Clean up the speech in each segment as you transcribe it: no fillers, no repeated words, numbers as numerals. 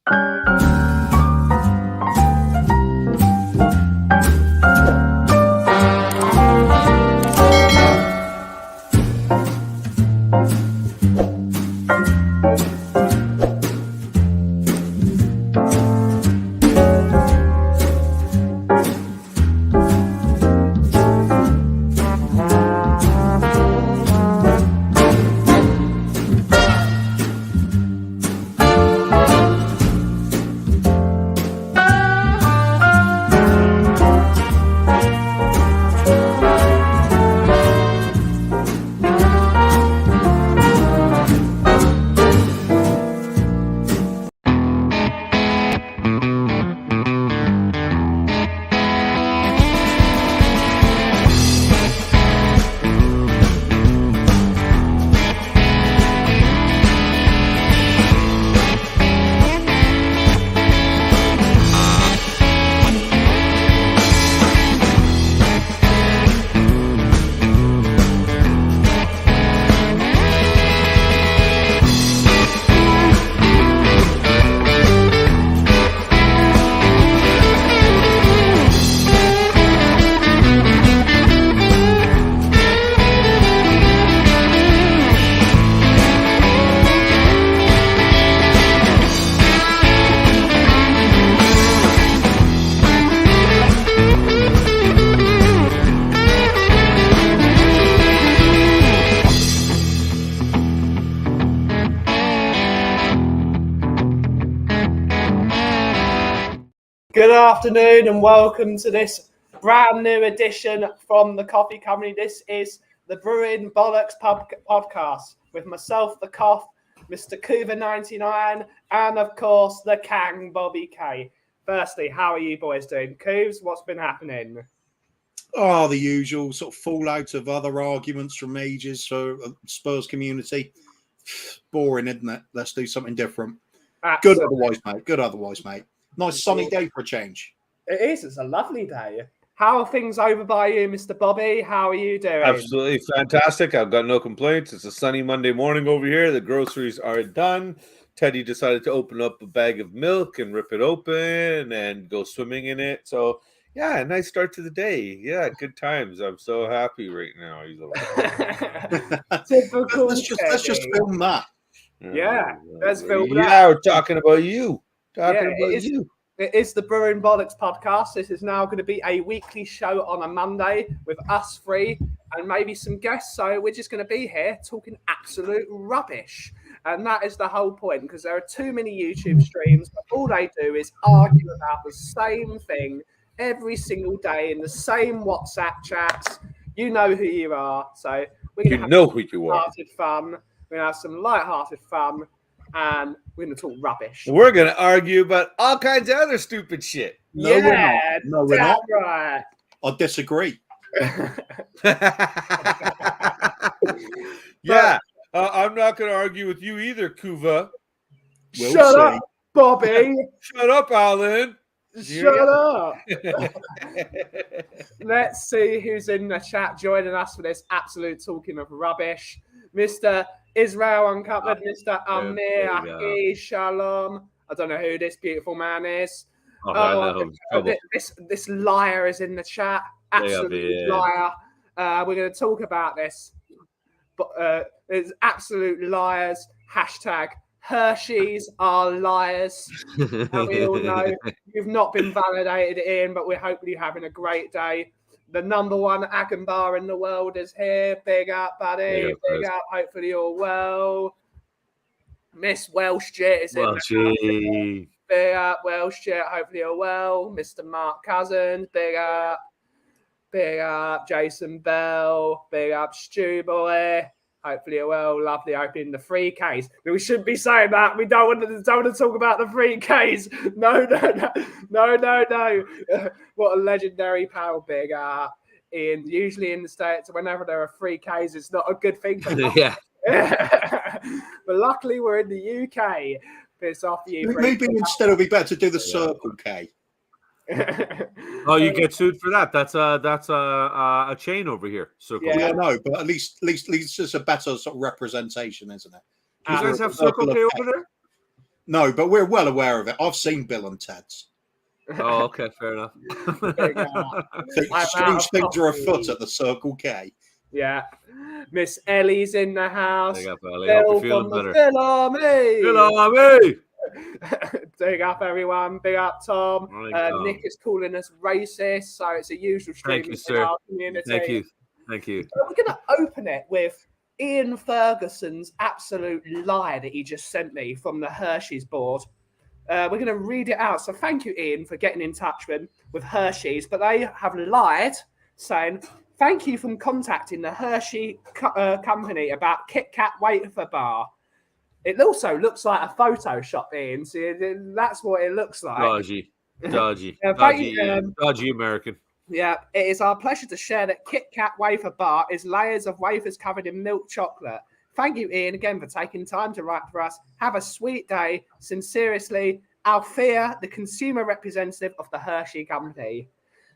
Good afternoon and welcome to this brand new edition from the Coffee Company. This is the Brewing Bollocks podcast with myself, the Cough, Mr. Coover99, and of course the Kang, Bobby K. Firstly, how are you boys doing? Coovs, what's been happening? Oh, the usual sort of fallout of other arguments from ages for Spurs community. Boring, isn't it? Let's do something different. Absolutely. Good otherwise, mate. Nice sunny day for a change. It is. It's a lovely day. How are things over by you, Mr. Bobby? How are you doing? Absolutely fantastic. I've got no complaints. It's a sunny Monday morning over here. The groceries are done. Teddy decided to open up a bag of milk and rip it open and go swimming in it. So, yeah, a nice start to the day. Yeah, good times. I'm so happy right now. He's Typical. Let's just film that. Yeah, let's film that. Yeah, we're talking about you. It is the Brewing Bollocks podcast. This is now going to be a weekly show on a Monday with us three and maybe some guests. So we're just going to be here talking absolute rubbish. And that is the whole point, because there are too many YouTube streams, but all they do is argue about the same thing every single day in the same WhatsApp chats. You know who you are. So we're going to have who you are. fun. We're going to have some light-hearted fun. And we're going to talk rubbish. We're going to argue about all kinds of other stupid shit. No, we're not. Right. I disagree. Yeah, I'm not going to argue with you either, Kuva. Shut up, Bobby. Shut up, Alan. Shut up. Let's see who's in the chat joining us for this absolute talking of rubbish. Mr. Israel Uncovered, Mr. Amir Ahi Shalom. I don't know who this beautiful man is. This liar is in the chat. Absolute liar. We're going to talk about this. But there's absolute liars. Hashtag Hershey's are liars. And we all know you've not been validated, Ian, but we're hopefully having a great day. The number one Agan bar in the world is here. Big up, buddy. Big up. Hopefully you're well. Miss Welsh Jet is in the Big up, Welsh Jet. Hopefully you're well. Mr. Mark Cousins. Big up. Big up, Jason Bell. Big up, Stu Boy. Hopefully you're well. Lovely opening the 3Ks. We shouldn't be saying that. We don't want to talk about the 3Ks. No. What a legendary pal, Big up. Ian, usually in the States, whenever there are 3Ks, it's not a good thing. Yeah. But luckily we're in the UK. Piss off you. Maybe instead it'll be better to do the Circle K. Oh, you get sued for that. That's a chain over here. Circle K. Yeah, no, but at least it's a better sort of representation, isn't it? Do you guys have Circle K over there? No, but we're well aware of it. I've seen Bill and Ted's. Oh, okay, fair enough. Strange things are afoot at the Circle K. Yeah. Miss Ellie's in the house. Big up, Ellie. Bill Hope you're feeling from the better. Phil Army. Phil Army! Big up, everyone. Big up, Tom. Morning, Tom. Nick is calling us racist, so it's a usual stream Thank you, in sir. our community. Thank you. Thank you. So we're going to open it with Ian Ferguson's absolute lie that he just sent me from the Hershey's board. We're going to read it out. So thank you, Ian, for getting in touch with Hershey's. But they have lied, saying, thank you for contacting the Hershey company about Kit Kat wafer bar. It also looks like a Photoshop, Ian. So that's what it looks like. Dodgy American. Yeah, it is our pleasure to share that Kit Kat wafer bar is layers of wafers covered in milk chocolate. Thank you, Ian, again for taking time to write for us. Have a sweet day. Sincerely, Althea, the consumer representative of the Hershey Company.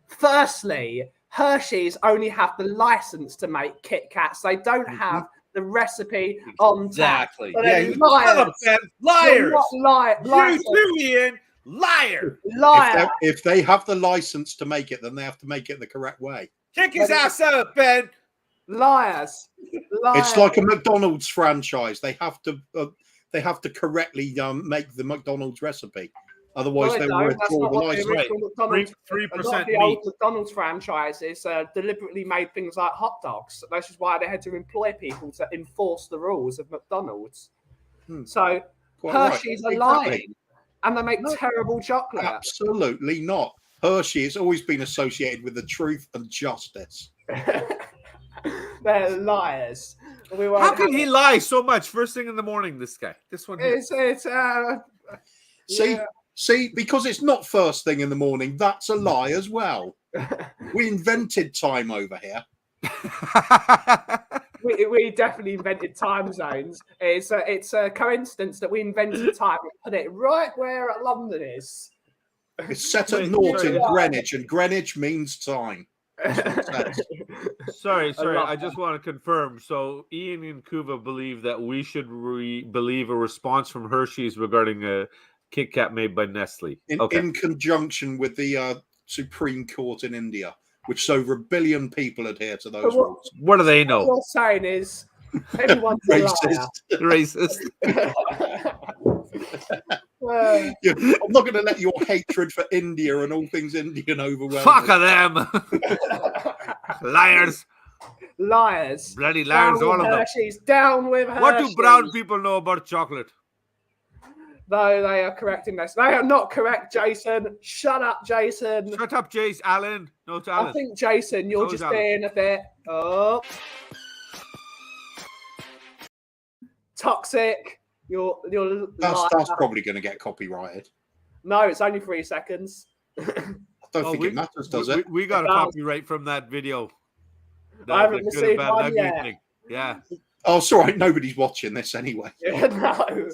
Firstly, Hershey's only have the license to make Kit Kats. They don't have the recipe on tap. Exactly. So Yeah, liars. Liars. Liars. You too, Ian. Liar. Liar. If they have the license to make it, then they have to make it the correct way. Kick his ass out, Ben. Liars. It's like a McDonald's franchise. They have to correctly make the McDonald's recipe. Otherwise, they will withdraw the license. 3% the old McDonald's franchises deliberately made things like hot dogs. That's just why they had to employ people to enforce the rules of McDonald's. So Hershey's are lying, and they make terrible chocolate. Absolutely not. Hershey has always been associated with the truth and justice. They're liars. How can he lie so much first thing in the morning? This guy, this one. See, because it's not first thing in the morning. That's a lie as well. We invented time over here. we definitely invented time zones. It's a coincidence that we invented time and put it right where London is. It's set at naught in Greenwich, and Greenwich means time. Sorry. I just want to confirm. So Ian and Kuva believe that we should believe a response from Hershey's regarding a Kit Kat made by Nestle. In conjunction with the Supreme Court in India, which over 1 billion people adhere to those rules. What do they know? What you're saying is everyone's racist. I'm not going to let your hatred for India and all things Indian overwhelm. Fuck them. Liars. Bloody liars, all of them. Hershey's. Down with Hershey's. What do brown people know about chocolate? No, they are correcting this. They are not correct, Jason. Shut up, Jason. Shut up, Jace. Alan. No, it's Alan. I think, Jason, you're just being a bit toxic. That's probably going to get copyrighted. No, it's only 3 seconds. I don't think it matters, does it? We got a copyright from that video. I haven't received one yet. Yeah. Oh, it's all right. Nobody's watching this anyway. No.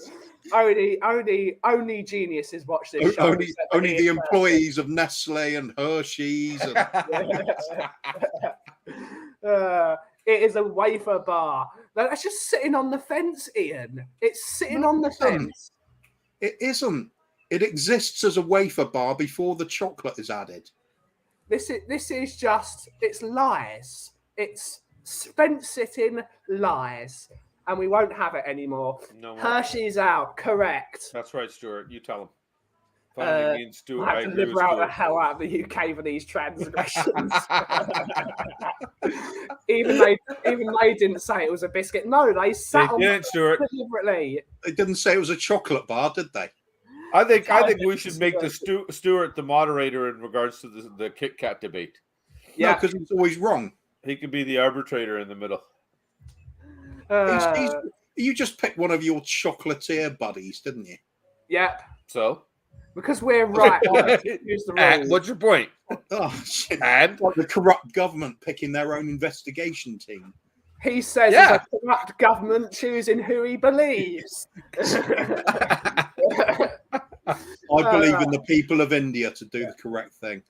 Only geniuses watch this show. Only the employees of Nestle and Hershey's. It is a wafer bar. That's just sitting on the fence, Ian. It's sitting on the fence. It isn't. It exists as a wafer bar before the chocolate is added. This is just, it's lies. It's fence-sitting lies. And we won't have it anymore. No, Hershey's out. Correct. That's right, Stuart. You tell him. Finally, me and Stuart. I have to liberate the hell out of the UK for these transgressions. even they didn't say it was a biscuit. No, they sat on it deliberately. They didn't say it was a chocolate bar, did they? I think we should make the Stuart the moderator in regards to the Kit Kat debate. Yeah, because he's always wrong. He could be the arbitrator in the middle. You just picked one of your chocolatier buddies, didn't you? Yep. So? Because we're right. Here's the rules. What's your point? Oh, shit. And like the corrupt government picking their own investigation team. He says it's a corrupt government choosing who he believes. I believe in the people of India to do the correct thing.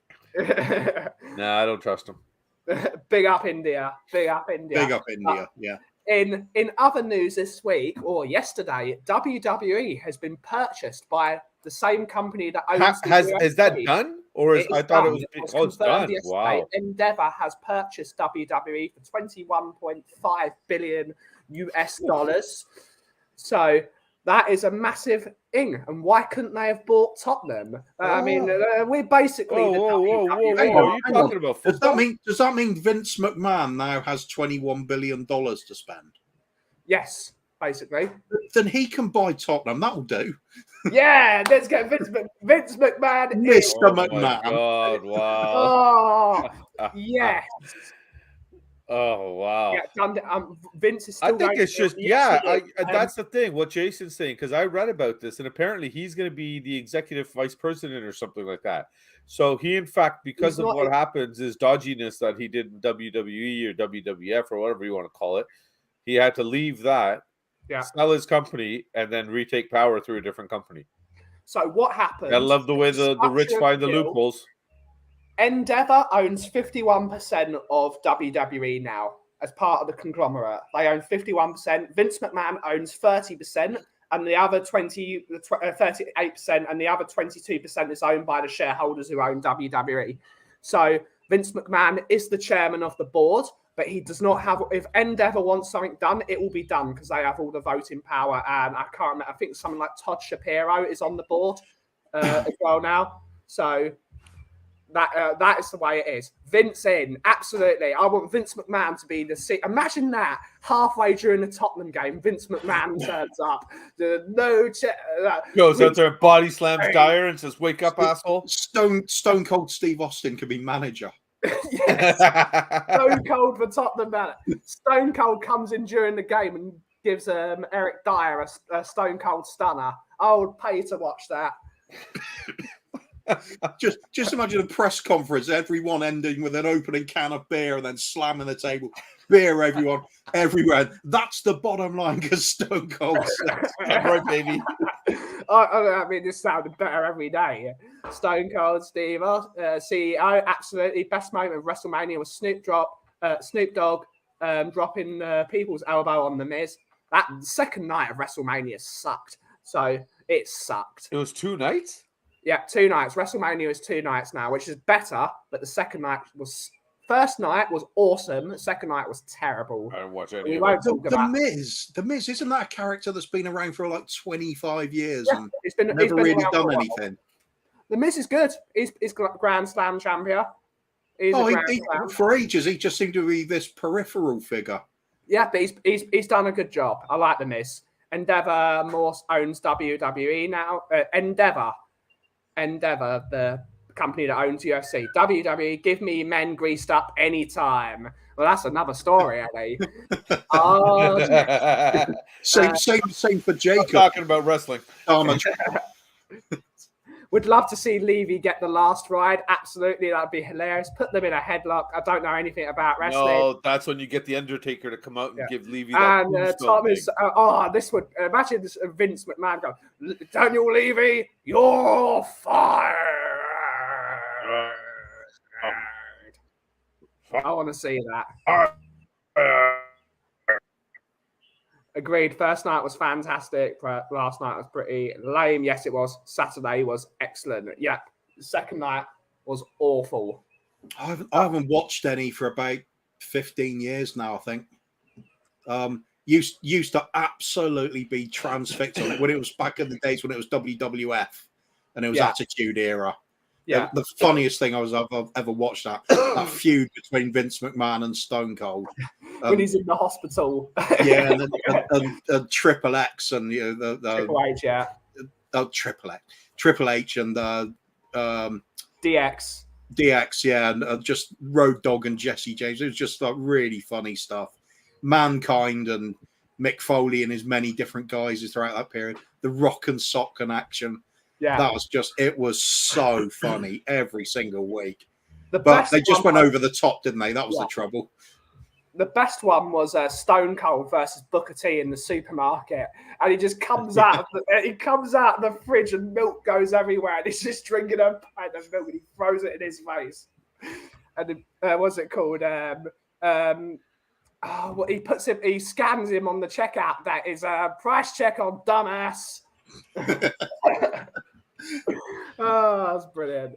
No, I don't trust them. Big up India. Big up India. Big up India, yeah. In other news this week or yesterday, WWE has been purchased by the same company that owns the UFC. Is that done? Or is I thought done. it was Confirmed done. yesterday. Wow. Endeavor has purchased WWE for $21.5 billion US. So that is a massive thing. And why couldn't they have bought Tottenham? I mean, we're basically Whoa. WWE. Are you talking about football? Does that mean Vince McMahon now has $21 billion to spend? Yes, basically. Then he can buy Tottenham. That'll do. Yeah, let's get Vince McMahon. Mr. Oh McMahon. my God, wow. Oh, yes. Oh, wow. Yeah, Vince is still I think going it's to just, that's the thing, what Jason's saying, because I read about this, and apparently he's going to be the executive vice president or something like that. So he, in fact, because of what happens, is dodginess that he did in WWE or WWF or whatever you want to call it, he had to leave that, sell his company, and then retake power through a different company. So what happens? I love the way the rich find the loopholes. Endeavor owns 51% of WWE now as part of the conglomerate. They own 51%. Vince McMahon owns 30%, and the other 38%, and the other 22% is owned by the shareholders who own WWE. So Vince McMahon is the chairman of the board, but he does not have. If Endeavor wants something done, it will be done because they have all the voting power. And I can't remember. I think someone like Todd Shapiro is on the board as well now. So. That is the way it is. Vince in, absolutely. I want Vince McMahon to be the Imagine that halfway during the Tottenham game, Vince McMahon turns up. Goes out there, body slams Dyer, and says, "Wake up, asshole." Stone Cold Steve Austin could be manager. Yes, Stone Cold for Tottenham. Stone Cold comes in during the game and gives Eric Dyer a Stone Cold stunner. I would pay to watch that. Just imagine a press conference, everyone ending with an opening can of beer and then slamming the table. Beer, everyone, everywhere. That's the bottom line because Stone Cold says, right, baby. I mean, this sounded better every day. Stone Cold Steve, CEO, absolutely. Best moment of WrestleMania was Snoop Dogg dropping people's elbow on the Miz. That second night of WrestleMania sucked. So it sucked. It was 2 nights? Yeah, 2 nights. WrestleMania is 2 nights now, which is better. But the first night was awesome. The second night was terrible. I don't watch any. We won't talk about The Miz, isn't that a character that's been around for like 25 years and he's been really done anything? The Miz is good. He's Grand Slam champion. For ages, he just seemed to be this peripheral figure. Yeah, but he's done a good job. I like the Miz. Endeavor Morse owns WWE now. Endeavor, the company that owns UFC. WWE, give me men greased up anytime. Well, that's another story, Eddie. Same for Jacob. Talking about wrestling. Would love to see Levy get the last ride. Absolutely, that'd be hilarious. Put them in a headlock. I don't know anything about wrestling. No, that's when you get the Undertaker to come out and give Levy that. And Thomas, this would imagine this, Vince McMahon go, Daniel Levy, you're fired. I want to see that. Agreed. First night was fantastic, but last night was pretty lame. Yes, it was. Saturday was excellent. Yeah. The second night was awful. I haven't watched any for about 15 years now, I think. Used to absolutely be transfixed on it when it was back in the days when it was WWF and it was Attitude Era. Yeah, the funniest thing I've ever watched that feud between Vince McMahon and Stone Cold when he's in the hospital. and Triple X and the Triple H, Triple H and DX, and just Road Dogg and Jesse James. It was just like really funny stuff. Mankind and Mick Foley and his many different guises throughout that period. The Rock and Sock and action. Yeah, that was it was so funny every single week. But they just went over the top, didn't they? That was the trouble. The best one was Stone Cold versus Booker T in the supermarket, and he just comes out of the fridge and milk goes everywhere, and he's just drinking a pint of milk and he throws it in his face. And what's it called? Oh, he scans him on the checkout. That is a price check on dumbass. Oh, that's brilliant.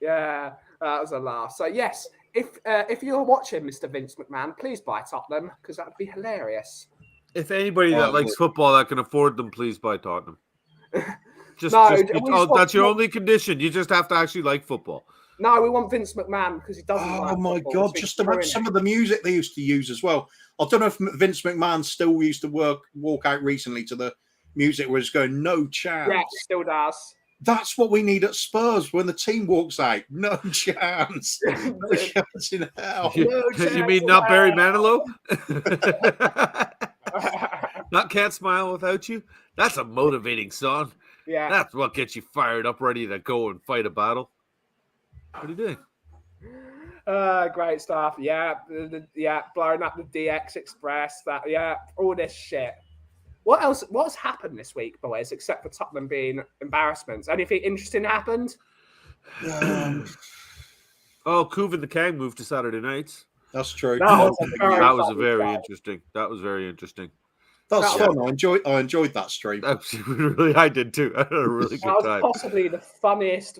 Yeah, that was a laugh. So yes, if you're watching, Mr. Vince McMahon, please buy Tottenham because that would be hilarious. If anybody that likes football that can afford them, please buy Tottenham. That's your only condition. You just have to actually like football. No, we want Vince McMahon because he doesn't. Oh my God! Just about some of the music they used to use as well. I don't know if Vince McMahon still used to walk out recently to the music where it's going no chance. Yeah, still does. That's what we need at Spurs when the team walks out. No chance. No chance in hell. You mean not Barry Manilow? Not Can't Smile Without You? That's a motivating song. Yeah. That's what gets you fired up, ready to go and fight a battle. What are you doing? Great stuff. Yeah, blowing up the DX Express. All this shit. What else? What's happened this week, boys? Except for Tottenham being embarrassments. Anything interesting happened? Kuv and the Kang moved to Saturday nights. That's true. That was very interesting. That was very interesting. That's fun. I enjoyed that stream. Really, I did too. I had a really good time. That was possibly the funniest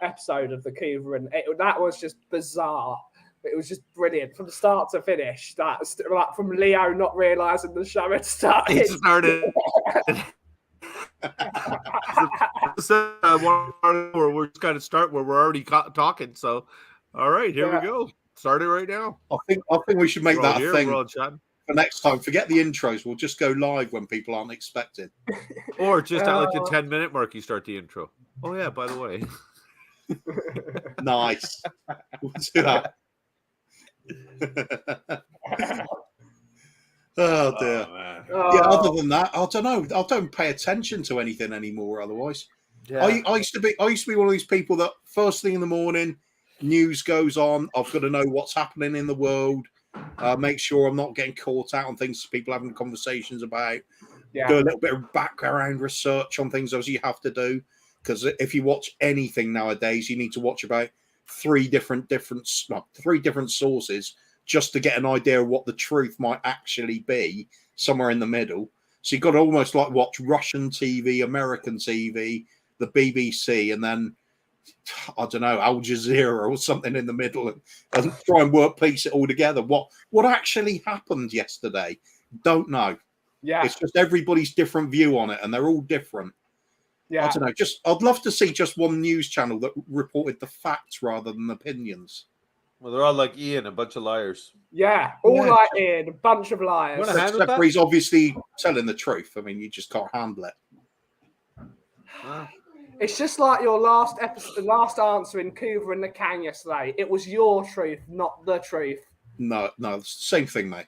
episode of the Cougar, and that was just bizarre. It was just brilliant from start to finish. That's like from Leo not realizing the show had started. It started. We're just kind of start where we're already talking. So, all right, here we go. Start it right now. I think we should make that a thing. We're all chatting. For next time, forget the intros. We'll just go live when people aren't expected. Or just at like the 10-minute mark, you start the intro. Oh yeah, by the way. Nice. We'll do that. Oh dear. Other than that, I don't know. I don't pay attention to anything anymore. Otherwise, I used to be one of these people that first thing in the morning, news goes on. I've got to know what's happening in the world. Make sure I'm not getting caught out on things people having conversations about. Do a little bit of background research on things as you have to do. Because if you watch anything nowadays, you need to watch about three different sources just to get an idea of what the truth might actually be somewhere in the middle. So you've got to almost like watch Russian TV, American TV, the BBC, and then I don't know, Al Jazeera or something in the middle, and try and piece it all together. What actually happened yesterday? Don't know. Yeah, it's just everybody's different view on it, and they're all different. Yeah, I don't know. I'd love to see just one news channel that reported the facts rather than opinions. Well, they're all like Ian, a bunch of liars. Yeah, like Ian, a bunch of liars. Except for he's obviously telling the truth. I mean, you just can't handle it. It's just like your last answer in Cougar and the Kang yesterday. It was your truth, not the truth. No, same thing, mate.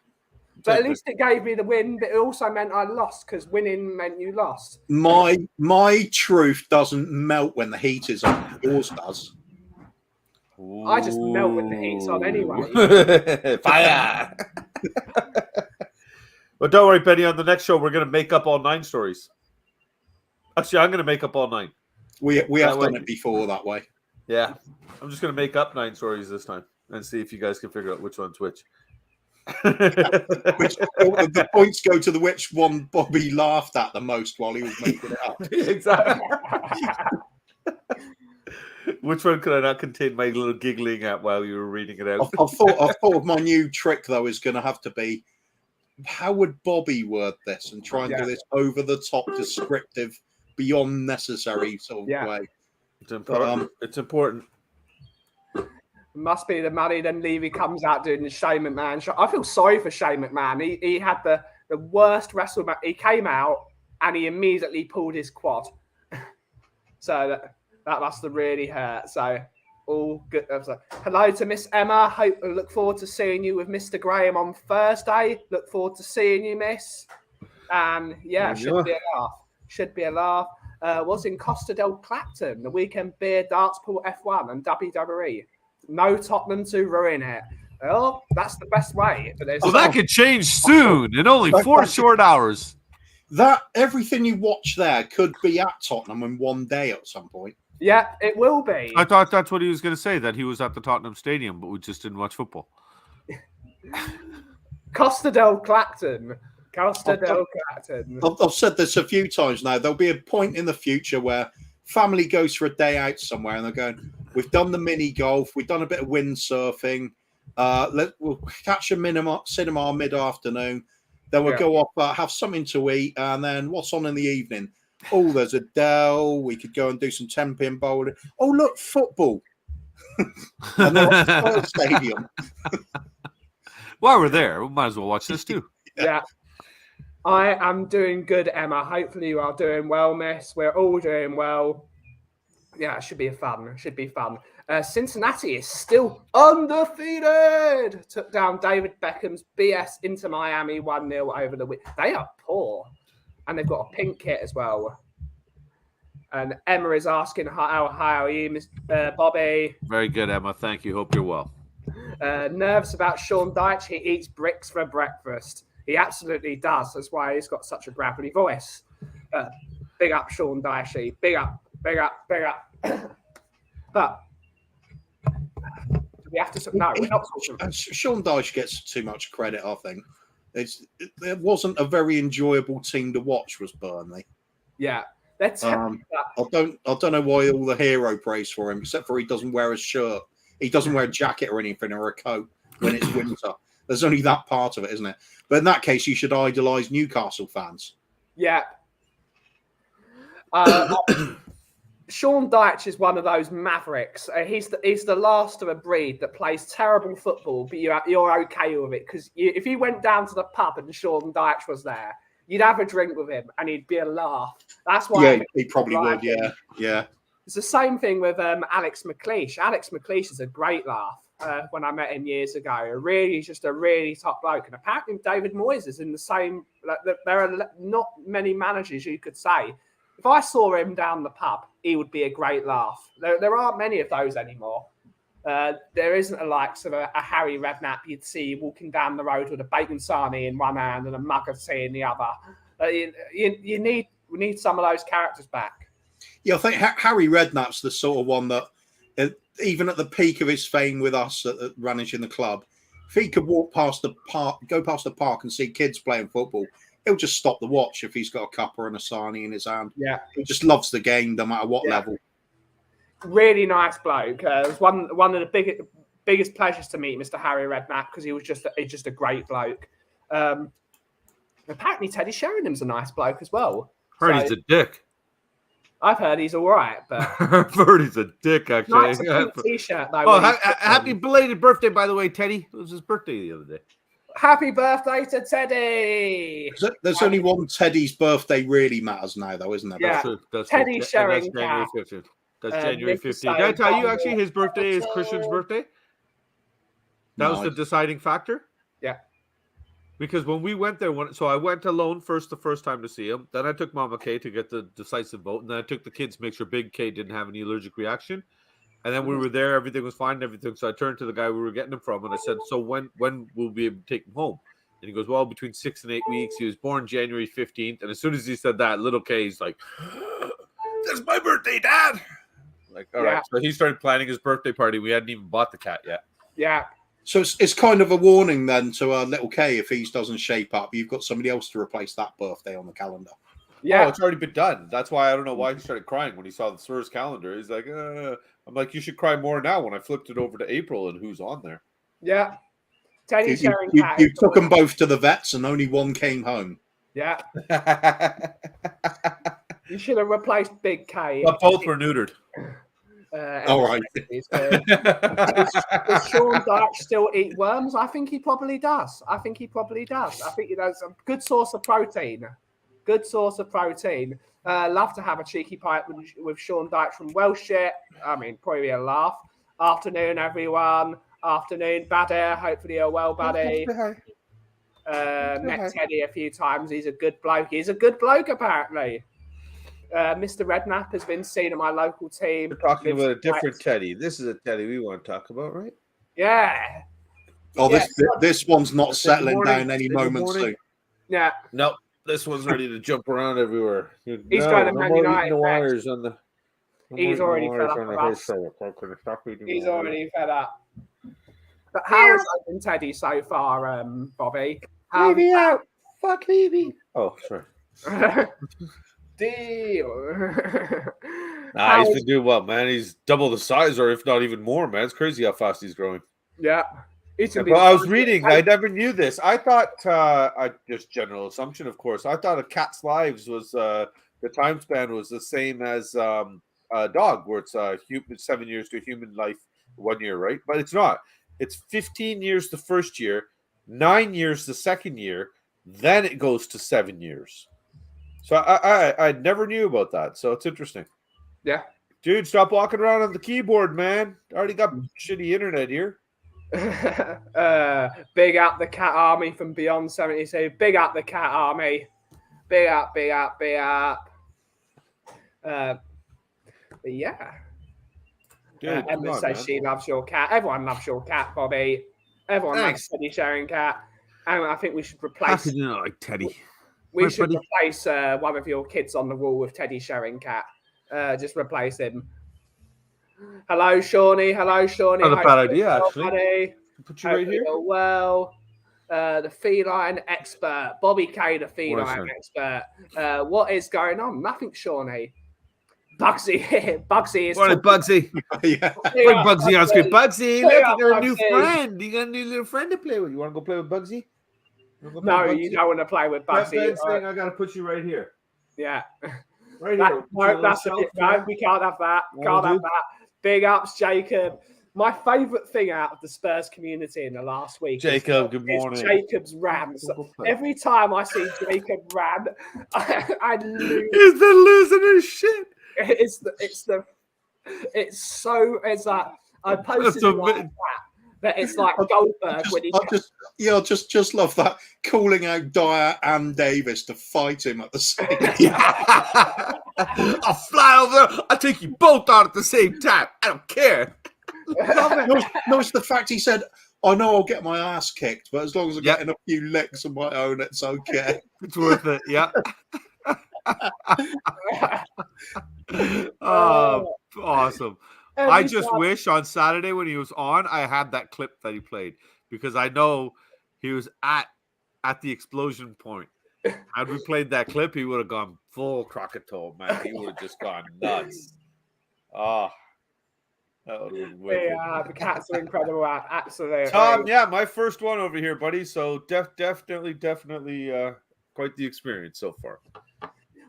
But at least it gave me the win, but it also meant I lost because winning meant you lost. My truth doesn't melt when the heat is on. Yours does. Ooh. I just melt when the heat's on anyway. Fire! But don't worry, Benny. On the next show, we're going to make up all 9 stories. Actually, I'm going to make up all 9. We have done it before that way. Yeah. I'm just going to make up 9 stories this time and see if you guys can figure out which one's which. The points go to which one Bobby laughed at the most while he was making it up. Exactly. Which one could I not contain my little giggling at while you were reading it out? I thought of my new trick though is going to have to be, how would Bobby word this and try and do this over the top, descriptive, beyond necessary sort of way. It's important. It's important. Must be the money. Then Levy comes out doing the Shane McMahon show. I feel sorry for Shane McMahon. He had the worst WrestleMania. He came out and he immediately pulled his quad. So that must have really hurt. So all good. Hello to Miss Emma. Look forward to seeing you with Mr. Graham on Thursday. Look forward to seeing you, Miss. And should be a laugh. Should be a laugh. Was in Costa del Clapton, the weekend beer, darts pool, F1 and WWE. No Tottenham to ruin it. Well, that's the best way. But that could change soon in only 4 short hours. That everything you watch there could be at Tottenham in one day at some point. Yeah, it will be. I thought that's what he was going to say, that he was at the Tottenham Stadium, but we just didn't watch football. Costa del Clacton. I've said this a few times now. There'll be a point in the future where family goes for a day out somewhere and they're going, we've done the mini golf, we've done a bit of windsurfing, we'll catch a cinema mid-afternoon, then we'll go off, have something to eat, and then what's on in the evening? Oh, there's a Dell, we could go and do some 10-pin bowling. Oh, look, football. And they're at the Spurs Stadium. While we're there, we might as well watch this too. Yeah. I am doing good, Emma. Hopefully you are doing well, miss. We're all doing well. Yeah, it should be fun. It should be fun. Cincinnati is still undefeated. Took down David Beckham's BS into Miami 1-0 over the week. They are poor. And they've got a pink kit as well. And Emma is asking, how are you, Miss Bobby? Very good, Emma. Thank you. Hope you're well. Nervous about Sean Dyche. He eats bricks for breakfast. He absolutely does. That's why he's got such a gravelly voice. Big up, Sean Dyche. Big up. But do we have to? No, we're not talking. Sean Dyche gets too much credit, I think. It wasn't a very enjoyable team to watch, was Burnley. Yeah. I don't know why all the hero praise for him, except for he doesn't wear a shirt. He doesn't wear a jacket or anything or a coat when it's winter. There's only that part of it, isn't it? But in that case, you should idolise Newcastle fans. Yeah. Sean Dyche is one of those mavericks. He's the last of a breed that plays terrible football, but you're okay with it. Because if you went down to the pub and Sean Dyche was there, you'd have a drink with him and he'd be a laugh. That's why. Yeah, he probably would. Yeah. It's the same thing with Alex McLeish. Alex McLeish is a great laugh. When I met him years ago, he's just a really top bloke. And apparently David Moyes is in the same. There are not many managers you could say. If I saw him down the pub, he would be a great laugh. There aren't many of those anymore. There isn't a likes of a Harry Redknapp you'd see walking down the road with a bacon sarnie in one hand and a mug of tea in the other. We need some of those characters back. Yeah, I think Harry Redknapp's the sort of one that, even at the peak of his fame with us at managing the club, if he could go past the park and see kids playing football, he'll just stop the watch if he's got a cuppa and a sarnie in his hand. Yeah. He just loves the game no matter what level. Really nice bloke. It was one of the biggest pleasures to meet Mr. Harry Redknapp because he was just a great bloke. Apparently Teddy Sheringham's a nice bloke as well. Heard he's a dick. I've heard he's all right, but I've heard he's a dick. Actually, nice t-shirt though. Oh, happy belated birthday, by the way, Teddy. It was his birthday the other day. Happy birthday to Teddy! There's only one Teddy's birthday really matters now, though, isn't there? Yeah, that's Teddy Sheringham. That's January 15th. Did I tell you actually his birthday is Christian's birthday? That was the deciding factor. Yeah. Because when we went there, so I went alone the first time to see him. Then I took Mama K to get the decisive vote. And then I took the kids to make sure Big K didn't have any allergic reaction. And then we were there. Everything was fine and everything. So I turned to the guy we were getting him from. And I said, so when will we be able to take him home? And he goes, well, between 6 and 8 weeks. He was born January 15th. And as soon as he said that, little K's like, that's my birthday, Dad. Like, all right. So he started planning his birthday party. We hadn't even bought the cat yet. Yeah. So it's kind of a warning then to little K if he doesn't shape up. You've got somebody else to replace that birthday on the calendar. Yeah, it's already been done. That's why I don't know why he started crying when he saw the Spurs calendar. He's like, I'm like, you should cry more now when I flipped it over to April and who's on there. Yeah. Teddy you took them both to the vets and only one came home. Yeah. You should have replaced Big K. But both were neutered. All right. Does Sean Dyche still eat worms? I think he probably does. I think he does a good source of protein. Love to have a cheeky pipe with Sean Dyche from Welsh shit. I mean, probably a laugh. Afternoon, everyone. Afternoon, Bader. Hopefully you're well, buddy. Met Teddy a few times. He's a good bloke. Apparently. Mr. Redknapp has been seen at my local team. We're talking about a different Teddy. This is a Teddy we want to talk about, right? Yeah. Oh, this one's not settling down any moment soon. Yeah. Nope. This one's ready to jump around everywhere. He's going to Man United. He's already fed up with us. He's already fed up. But how is Open Teddy so far, Bobby? Leave me out. Fuck Levy. Oh, sorry. Deal. Nah, he's been doing well, man. He's double the size, or if not even more, man. It's crazy how fast he's growing. Yeah. Well, I was reading. I never knew this. I thought, just general assumption, of course. I thought a cat's lives was the time span was the same as a dog, where it's 7 years to a human life, 1 year, right? But it's not. It's 15 years the first year, 9 years the second year, then it goes to 7 years. So I never knew about that. So it's interesting. Yeah. Dude, stop walking around on the keyboard, man. I already got shitty internet here. Big up the cat army from Beyond 72. Big up the cat army. Big up, big up, big up. But yeah. Dude, Emma says she loves your cat. Everyone loves your cat, Bobby. Everyone likes Teddy sharing cat. And I think we should replace. How could you not like Teddy? We should replace one of your kids on the wall with Teddy sharing cat. Just replace him. Hello, Shawnee. Hello, Shawnee. Not a bad idea, actually. Buddy. Put you right here. Well, the feline expert, Bobby K, the feline expert. What is going on? Nothing, Shawnee. Bugsy here. Bugsy is. Morning, Bugsy. Yeah. Bring Bugsy on screen. Bugsy, look, you got a new friend. You got a new little friend to play with. You want to go play with Bugsy? No, you don't want to play with Bugsy. I got to put you right here. Yeah. Right here. No, that's a bit. No, we can't have that. Can't have that. Big ups, Jacob. My favourite thing out of the Spurs community in the last week, Jacob, good morning. Jacob's rants. Every time I see Jacob rant, I lose. He's been losing his shit. It's like I posted it like that it's like Goldberg when he. I just love that, calling out Dyer and Davis to fight him at the same time. I'll fly over there. I'll take you both out at the same time. I don't care. No, it's the fact he said, I know I'll get my ass kicked, but as long as I'm getting a few licks of my own, it's okay. It's worth it, yeah. Oh, awesome. I just wish on Saturday when he was on, I had that clip that he played, because I know he was at the explosion point. Had we played that clip, he would have gone full Krakatoa, man. He would have just gone nuts. Oh, that would have been wicked. Yeah, the cats are incredible. Absolutely. Tom, yeah, my first one over here, buddy. So definitely quite the experience so far.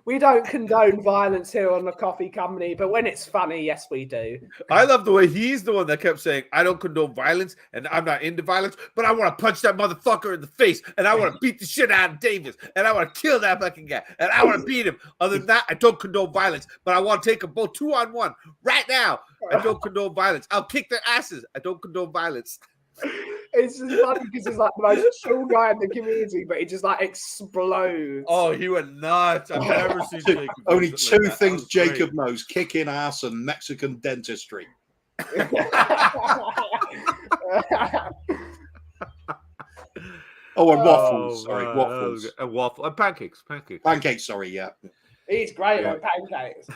We don't condone violence here on the Coffee Company, but when it's funny, yes, we do. I love the way he's the one that kept saying, I don't condone violence, and I'm not into violence, but I want to punch that motherfucker in the face, and I want to beat the shit out of Davis, and I want to kill that fucking guy, and I want to beat him. Other than that, I don't condone violence, but I want to take them both 2-on-1 right now. I don't condone violence. I'll kick their asses. I don't condone violence. It's just funny because he's like the most chill guy in the community, but he just like explodes. Oh, he went nuts. I've never seen Jacob. Only two things Jacob knows: kicking ass and Mexican dentistry. Oh, and waffles. Sorry, waffles. And pancakes. Pancakes, sorry, yeah. He's great on pancakes.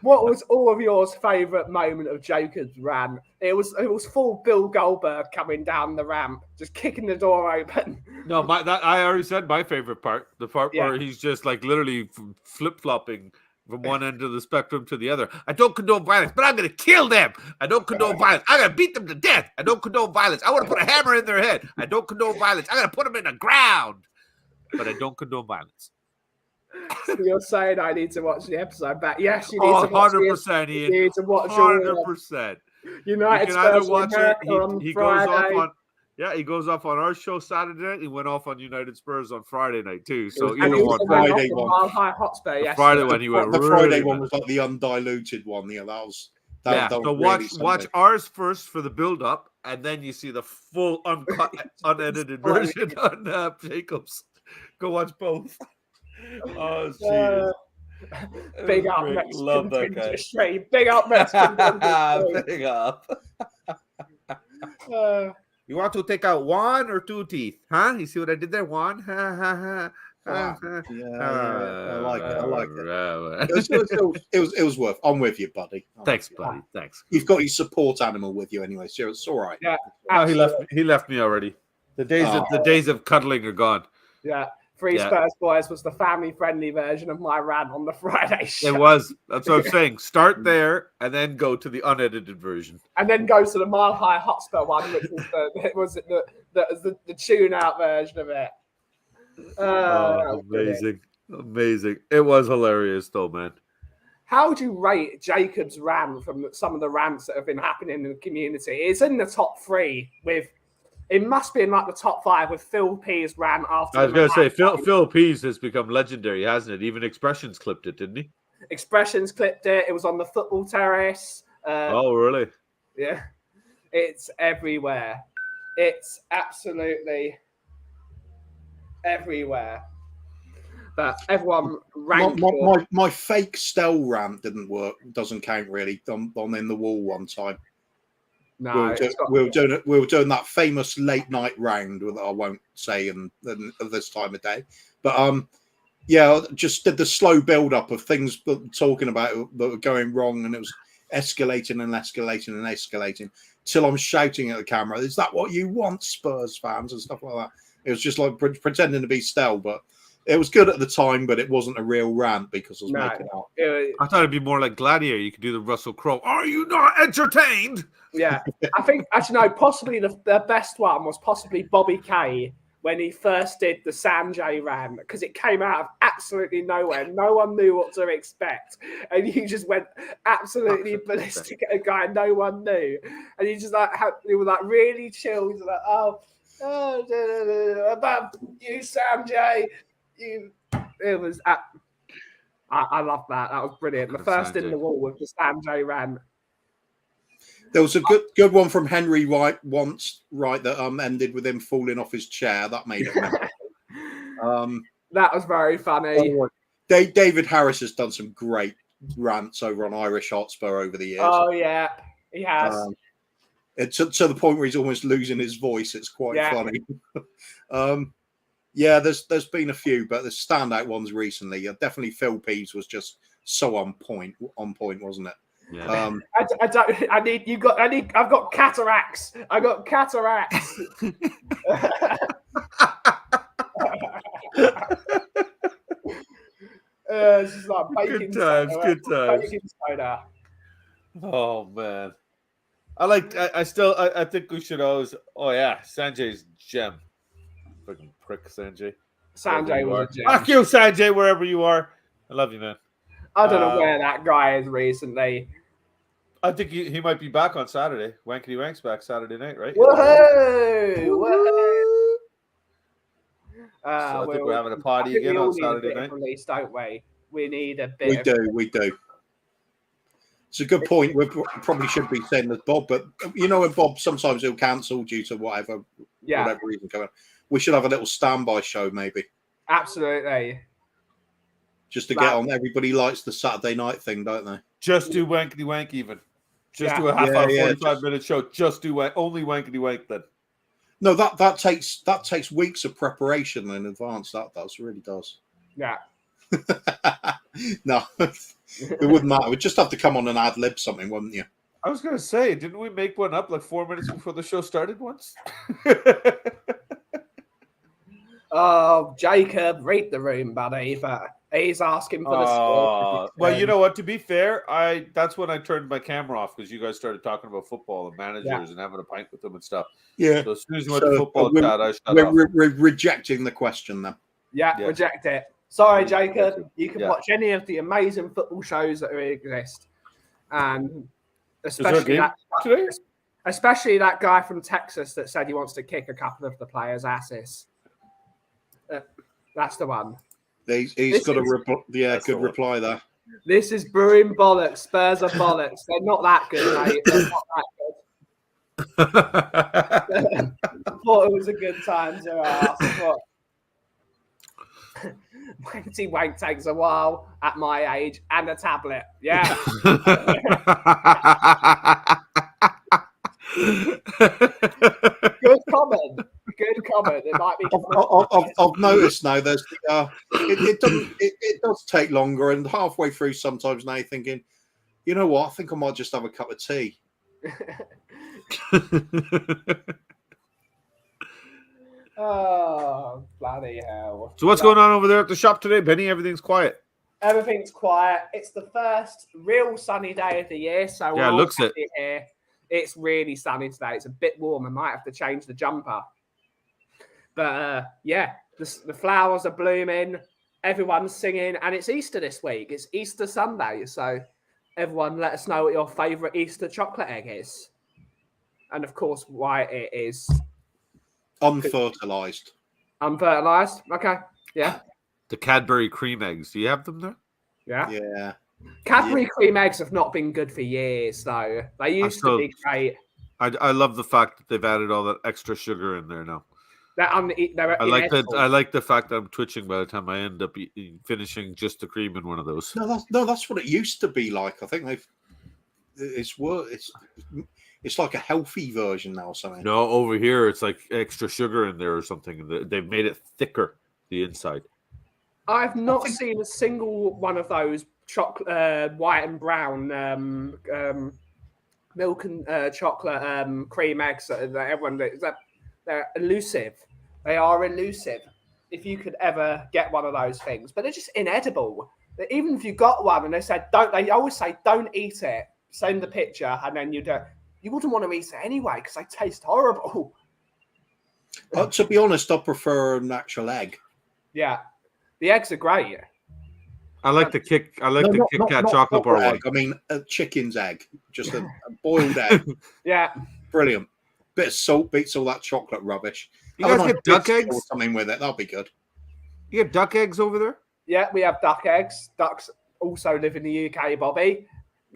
What was all of yours favourite moment of Jacob's rant? It was full Bill Goldberg coming down the ramp, just kicking the door open. No, I already said my favorite part. The part where he's just like literally flip-flopping from one end of the spectrum to the other. I don't condone violence, but I'm going to kill them. I don't condone violence. I'm going to beat them to death. I don't condone violence. I want to put a hammer in their head. I don't condone violence. I'm going to put them in the ground. But I don't condone violence. So you're saying I need to watch the episode back? Yes, you need to watch 100%, You need to watch 100%. United Spurs watch it. He goes off on. Yeah, he goes off on our show Saturday night. He went off on United Spurs on Friday night too. So either one. Friday one. Hotspur, yes. Friday one he went. The Friday one was like the undiluted one. Yeah, that was. So watch ours first for the build up, and then you see the full uncut, unedited version on Jacobs. Go watch both. Oh, Jesus. Big up Mexican industry. Big up Mexican industry. Big up. You want to take out one or two teeth? Huh? You see what I did there? One? Yeah, I like it. it. It was worth. I'm with you, buddy. Thanks, buddy. Thanks. You've got your support animal with you anyway, so it's all right. Yeah. Oh, he left me already. The days of cuddling are gone. Yeah. Three Spurs Boys was the family-friendly version of my rant on the Friday show. It was. That's what I'm saying. Start there and then go to the unedited version. And then go to the Mile High Hotspur one, which was the tune-out version of it. Amazing. Amazing. It was hilarious, though, man. How would you rate Jacob's rant from some of the rants that have been happening in the community? It's in the top 3 with... It must be in like the top 5 with Phil P's rant after. I was going to say, Phil Pease has become legendary, hasn't it? Even Expressions clipped it, didn't he? Expressions clipped it. It was on the football terrace. Oh, really? Yeah. It's everywhere. It's absolutely everywhere. But everyone ranked. My fake Stell rant didn't work. Doesn't count really. On In the Wall one time. No, we were doing that famous late night round that I won't say in this time of day, but just did the slow build up of things talking about that were going wrong, and it was escalating and escalating and escalating till I'm shouting at the camera, "Is that what you want, Spurs fans?" and stuff like that. It was just like pretending to be Stell, but it was good at the time, but it wasn't a real rant because I was making out. I thought it'd be more like Gladiator. You could do the Russell Crowe. Are you not entertained? Yeah, I think actually no. Possibly the best one was possibly Bobby Kay when he first did the Sanjay rant, because it came out of absolutely nowhere. No one knew what to expect, and he just went absolutely ballistic at a guy no one knew, and he just he was like really chill. He's like, oh, about you, Sanjay. It was. I love that. That was brilliant. The first in the wall with the Sanjay rant. There was a good one from Henry White once, right, that ended with him falling off his chair. That made it. That was very funny. David Harris has done some great rants over on Irish Hotspur over the years. Oh yeah, he has. To the point where he's almost losing his voice. It's quite funny. There's been a few, but the standout ones recently. Definitely Phil Pease was just so on point, wasn't it? Yeah. I've got cataracts. I got cataracts. It's just like baking good times. Baking soda. Oh man. I think we should always Sanjay's gem. Fucking prick, Sanjay. Sanjay was a gem. Fuck you, Sanjay, wherever you are. I love you, man. I don't know where that guy is recently. I think he might be back on Saturday. Wankety Wank's back Saturday night, right? Woohoo! I think we're having a party again on Saturday night. Release, don't we? We need a bit. We do. It's a good point. We probably should be saying this, Bob, but when Bob sometimes he'll cancel due to whatever reason coming. We should have a little standby show, maybe. Absolutely. Just to get on. Everybody likes the Saturday night thing, don't they? Just do Wankety Wank even. Just do a half hour, 45-minute show. Just do only Wankety Wank then. No, that takes weeks of preparation in advance. That really does. Yeah. No, it wouldn't matter. We'd just have to come on and ad lib something, wouldn't you? I was gonna say, didn't we make one up like 4 minutes before the show started once? Oh, Jacob, read the room, buddy. But he's asking for the score. Well, you know what? To be fair, that's when I turned my camera off because you guys started talking about football and managers and having a pint with them and stuff. Yeah. So as soon as you went to football chat, I shut off. We're rejecting the question then. Yeah, reject it. Sorry, Jacob. You can watch any of the amazing football shows that exist, and especially that guy from Texas that said he wants to kick a couple of the players' asses. That's the one. He's got a good reply there. This is brewing bollocks. Spurs are bollocks. They're not that good, mate. They're not that good. I thought it was a good time to ask. Wankety Wank takes a while at my age and a tablet. Yeah. Good comment. It might be I've noticed now. There's it does take longer, and halfway through sometimes now you're thinking, you know what? I think I might just have a cup of tea. Oh, bloody hell. So what's going on over there at the shop today, Benny? Everything's quiet. Everything's quiet. It's the first real sunny day of the year, so Yeah, we're all looks it. happy here. It's really sunny today. It's a bit warm. I might have to change the jumper. But yeah, the flowers are blooming. Everyone's singing, and it's Easter this week. It's Easter Sunday, so everyone let us know what your favourite Easter chocolate egg is. And of course, why it is Unfertilized. unfertilized. Okay, yeah. The Cadbury cream eggs. Do you have them there? Yeah. Yeah. Cadbury cream eggs have not been good for years, though. They used to be great. I love the fact that they've added all that extra sugar in there now. They're I like that. I like the fact that I'm twitching by the time I end up finishing just the cream in one of those. No, that's what it used to be like. I think it's like a healthy version now or something. No, over here it's like extra sugar in there or something. They've made it thicker, the inside. I've not seen a single one of those chocolate, white and brown milk and chocolate cream eggs that everyone they're elusive. They are elusive. If you could ever get one of those things, but they're just inedible. Even if you got one and they always say don't eat it. Send the picture, and then you wouldn't want to eat it anyway because they taste horrible. To be honest, I prefer an actual egg. Yeah, the eggs are great. I like the Kit Kat chocolate bar one. I mean, a chicken's egg, just a boiled egg. Yeah, brilliant. Bit of salt beats all that chocolate rubbish. You guys get duck eggs or something with it. That'll be good. You get duck eggs over there? Yeah, we have duck eggs. Ducks also live in the UK, Bobby.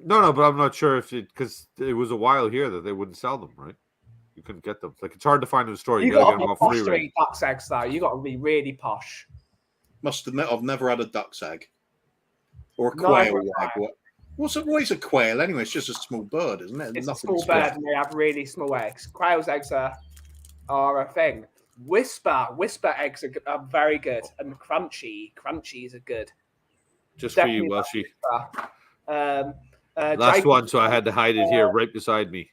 No, but I'm not sure because it was a while here that they wouldn't sell them, right? You couldn't get them. Like it's hard to find in the store. You gotta got to get them be off posh free to range. eat duck's eggs, though. You got to be really posh. Must admit, I've never had a duck's egg or a quail egg. What is a quail anyway? It's just a small bird, isn't it? It's Nothing a small special. bird, and they have really small eggs. Quail's eggs are a thing. Whisper eggs are very good, and crunchies are good. Just Definitely for you, Welshie. Last one, so I had to hide it here right beside me.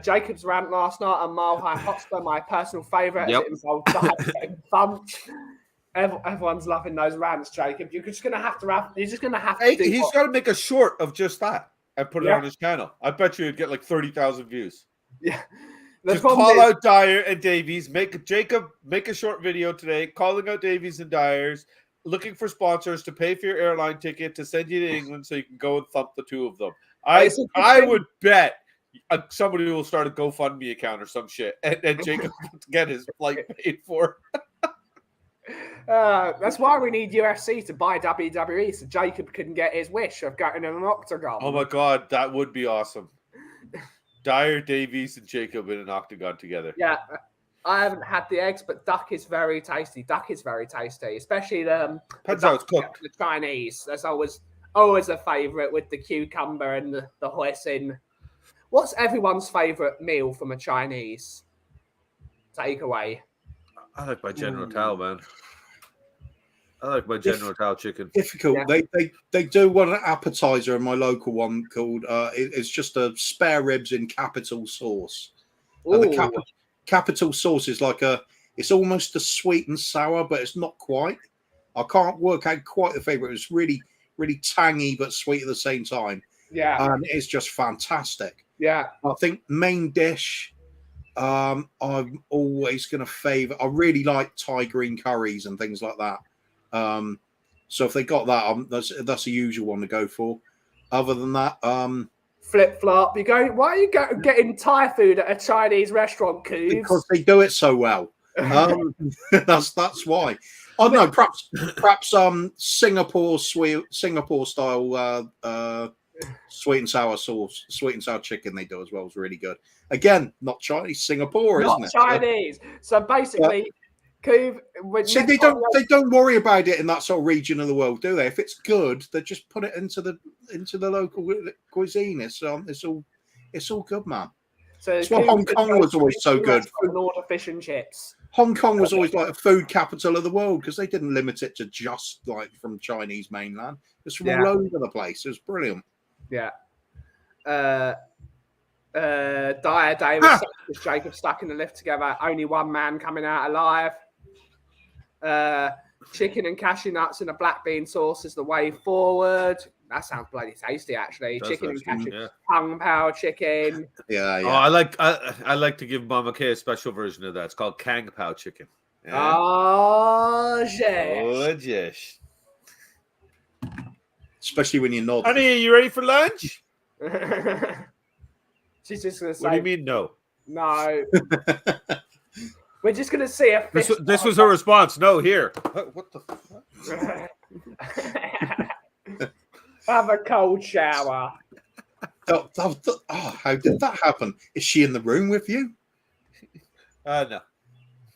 Jacob's rant last night on Mile High Hotspur, my personal favourite, Yep. as it involved dice getting bumped. Everyone's loving those rants, Jacob. You're just gonna have to He's got to make a short of just that and put it on his channel. I bet you it'd get like 30,000 views. Yeah. Just call out Dyer and Davies. Make a short video today calling out Davies and Dyers, looking for sponsors to pay for your airline ticket to send you to England so you can go and thump the two of them. I would bet somebody will start a GoFundMe account or some shit, and Jacob will get his flight paid for. That's why we need UFC to buy WWE so Jacob can get his wish of getting in an octagon. Oh my god, that would be awesome. Dyer, Davies, and Jacob in an octagon together. Yeah, I haven't had the eggs, but duck is very tasty. Duck is very tasty, especially the how it's cooked. The Chinese. That's always a favourite with the cucumber and the hoisin. What's everyone's favourite meal from a Chinese takeaway? I like my General Tao, man. I like my General Tao chicken. Difficult. Yeah. They do one appetizer in my local one called it's just a spare ribs in capital sauce. The capital sauce is like it's almost a sweet and sour, but it's not quite. I can't work out quite the flavor. It's really, really tangy but sweet at the same time. Yeah, and it's just fantastic. Yeah, I think main dish. I'm always going to favor. I really like Thai green curries and things like that. So if they got that, that's a usual one to go for. Other than that, flip flop. Why are you getting Thai food at a Chinese restaurant, Coos? Because they do it so well. That's why. I don't know. Perhaps Singapore style sweet and sour sauce, sweet and sour chicken they do as well is really good. Again, not Chinese, Singapore, isn't it? Not Chinese. So basically, Coov, they don't worry about it in that sort of region of the world, do they? If it's good, they just put it into the local cuisine. It's all good, man. So that's why Hong Kong was always so good. Order fish and chips. Hong Kong was always like a food capital of the world because they didn't limit it to just like from Chinese mainland. It's from all over the place. It was brilliant. Yeah. Dire Day with Jacob stuck in the lift together. Only one man coming out alive. Chicken and cashew nuts and a black bean sauce is the way forward. That sounds bloody tasty, actually. Chicken and cashew, Kung Pao chicken. Yeah. Oh, I like to give Mama K a special version of that. It's called Kang Pao chicken. Yeah. Oh, yes. Especially when you're not. Honey, are you ready for lunch? She's just going to say. What do you mean, no? No. We're just going to see a fish. This was her response. No, here. What the fuck? Have a cold shower. Oh, how did that happen? Is she in the room with you? No.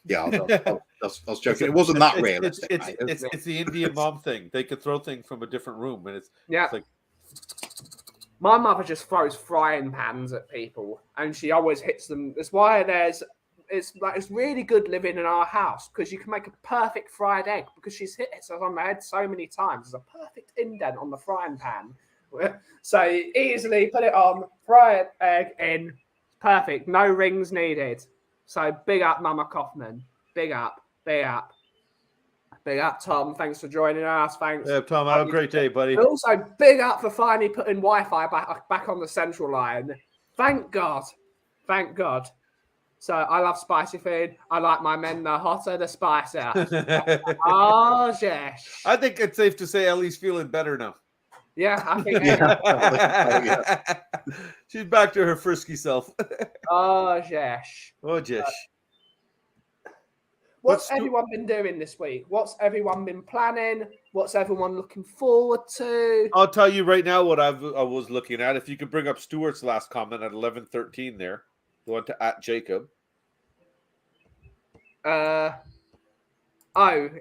Yeah, I was joking. It wasn't that realistic. It's the Indian mom thing. They could throw things from a different room, and it's like. My mother just throws frying pans at people, and she always hits them. That's why it's really good living in our house because you can make a perfect fried egg because she's hit us on the head so many times. There's a perfect indent on the frying pan. So easily put it on, fry an egg in, perfect, no rings needed. So big up Mama Kaufman, big up, Tom. Thanks for joining us. Thanks. Yeah, Tom, have a great day, buddy. But also big up for finally putting Wi-Fi back on the central line. Thank God. So I love spicy food. I like my men the hotter, the spicier. Oh, yes. I think it's safe to say Ellie's feeling better now. Yeah, I think. She's back to her frisky self. Oh, yes. What's everyone been doing this week? What's everyone been planning? What's everyone looking forward to? I'll tell you right now what I was looking at. If you could bring up Stuart's last comment at 11:13 there. Go on to @Jacob.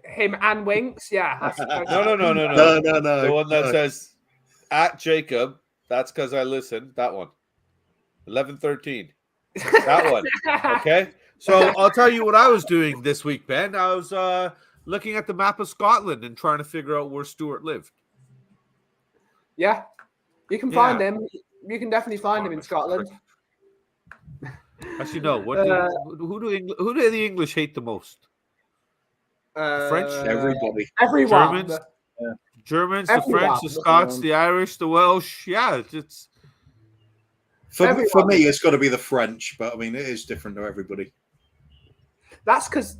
Him and Winks? Yeah. No. The one that says @Jacob. That's because I listened. That one. 11:13. That one. Okay. So I'll tell you what I was doing this week, Ben. I was looking at the map of Scotland and trying to figure out where Stuart lived. Yeah. You can find him. You can definitely find him in Scotland. Actually, no. Who do the English hate the most? French? Everybody. Everyone. Germans, the French, the Scots, the Irish, the Welsh. Yeah, it's for me, it's got to be the French, but I mean, it is different to everybody. That's because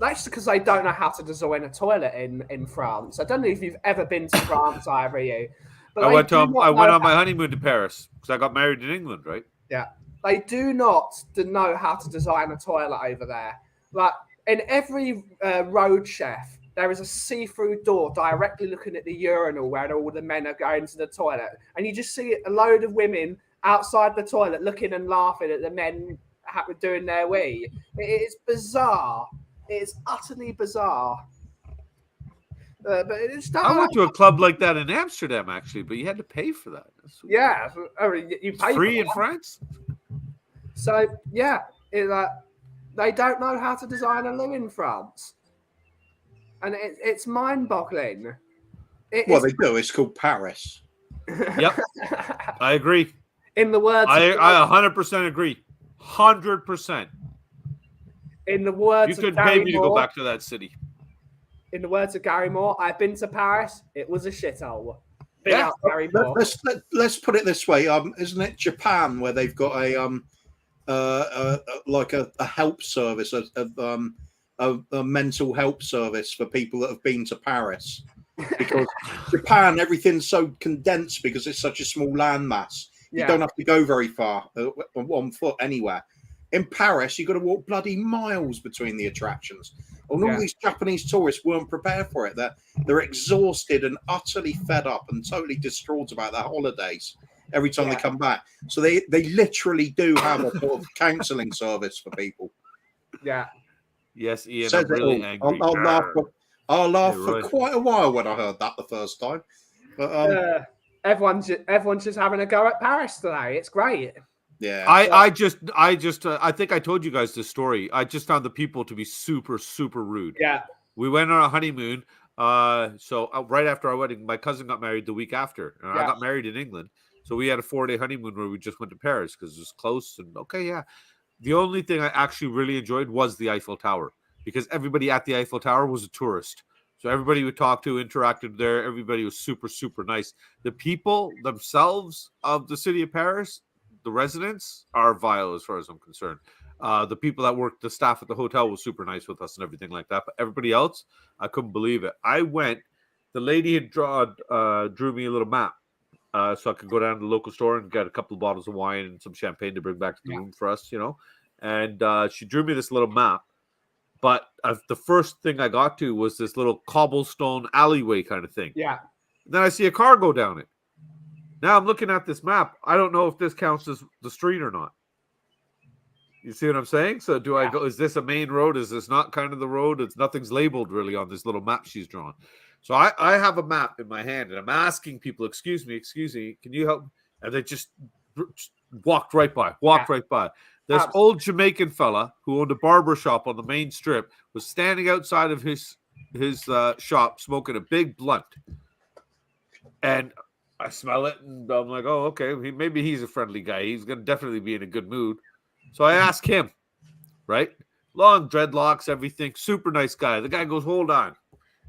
they don't know how to design a toilet in France. I don't know if you've ever been to France, either of you. But I went on my honeymoon to Paris because I got married in England, right? Yeah. They do not know how to design a toilet over there. Like in every road chef, there is a see-through door directly looking at the urinal where all the men are going to the toilet. And you just see a load of women outside the toilet looking and laughing at the men doing their wee. It is bizarre. It is utterly bizarre. But it's I went to a club like that in Amsterdam, actually, but you had to pay for that. Yeah. You pay free in France? So, yeah, they don't know how to design a loo in France. And it's mind-boggling. They do. It's called Paris. Yep. I agree. In the words... I 100% agree. 100%. In the words you couldn't pay me to go back to that city. In the words of Gary Moore, I've been to Paris. It was a shithole. Yeah. Gary Moore. Let's put it this way. Isn't it Japan where they've got a help service, a mental help service for people that have been to Paris? Because Japan, everything's so condensed because it's such a small landmass. You don't have to go very far on foot anywhere. In Paris, you've got to walk bloody miles between the attractions. And all these Japanese tourists weren't prepared for it. They're exhausted and utterly fed up and totally distraught about their holidays every time they come back. So they literally do have a sort of counselling service for people. Yeah. Yes, Ian, I'm really angry. I'll laugh for quite a while when I heard that the first time. But everyone's just having a go at Paris today. It's great. Yeah. I think I told you guys this story. I just found the people to be super, super rude. Yeah. We went on a honeymoon. So right after our wedding, my cousin got married the week after, and I got married in England. So we had a 4-day honeymoon where we just went to Paris because it was close. And okay, yeah. The only thing I actually really enjoyed was the Eiffel Tower, because everybody at the Eiffel Tower was a tourist. So everybody we talked to interacted there. Everybody was super, super nice. The people themselves of the city of Paris, the residents, are vile as far as I'm concerned. The people that worked, the staff at the hotel was super nice with us and everything like that. But everybody else, I couldn't believe it. I went, the lady had drew me a little map. So I could go down to the local store and get a couple of bottles of wine and some champagne to bring back to the room for us, And she drew me this little map. But the first thing I got to was this little cobblestone alleyway kind of thing. Yeah. Then I see a car go down it. Now I'm looking at this map. I don't know if this counts as the street or not. You see what I'm saying? So do I go, is this a main road? Is this not kind of the road? Nothing's labeled really on this little map she's drawn. So I have a map in my hand and I'm asking people, excuse me, can you help? And they just walked right by. This old Jamaican fella who owned a barber shop on the main strip was standing outside of his shop smoking a big blunt. And I smell it and I'm like, oh, okay, maybe he's a friendly guy. He's going to definitely be in a good mood. So I ask him, right? Long dreadlocks, everything, super nice guy. The guy goes, hold on.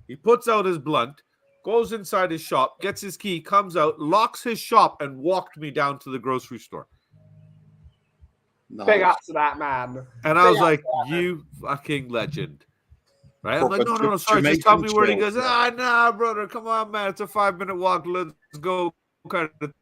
He puts out his blunt, goes inside his shop, gets his key, comes out, locks his shop, and walked me down to the grocery store. Nice. Big up to that man. And I was like, you fucking legend. Right? I'm like, no, sorry, just tell me where he goes. Nah, brother, come on, man. It's a 5-minute walk. Let's go. Kind of.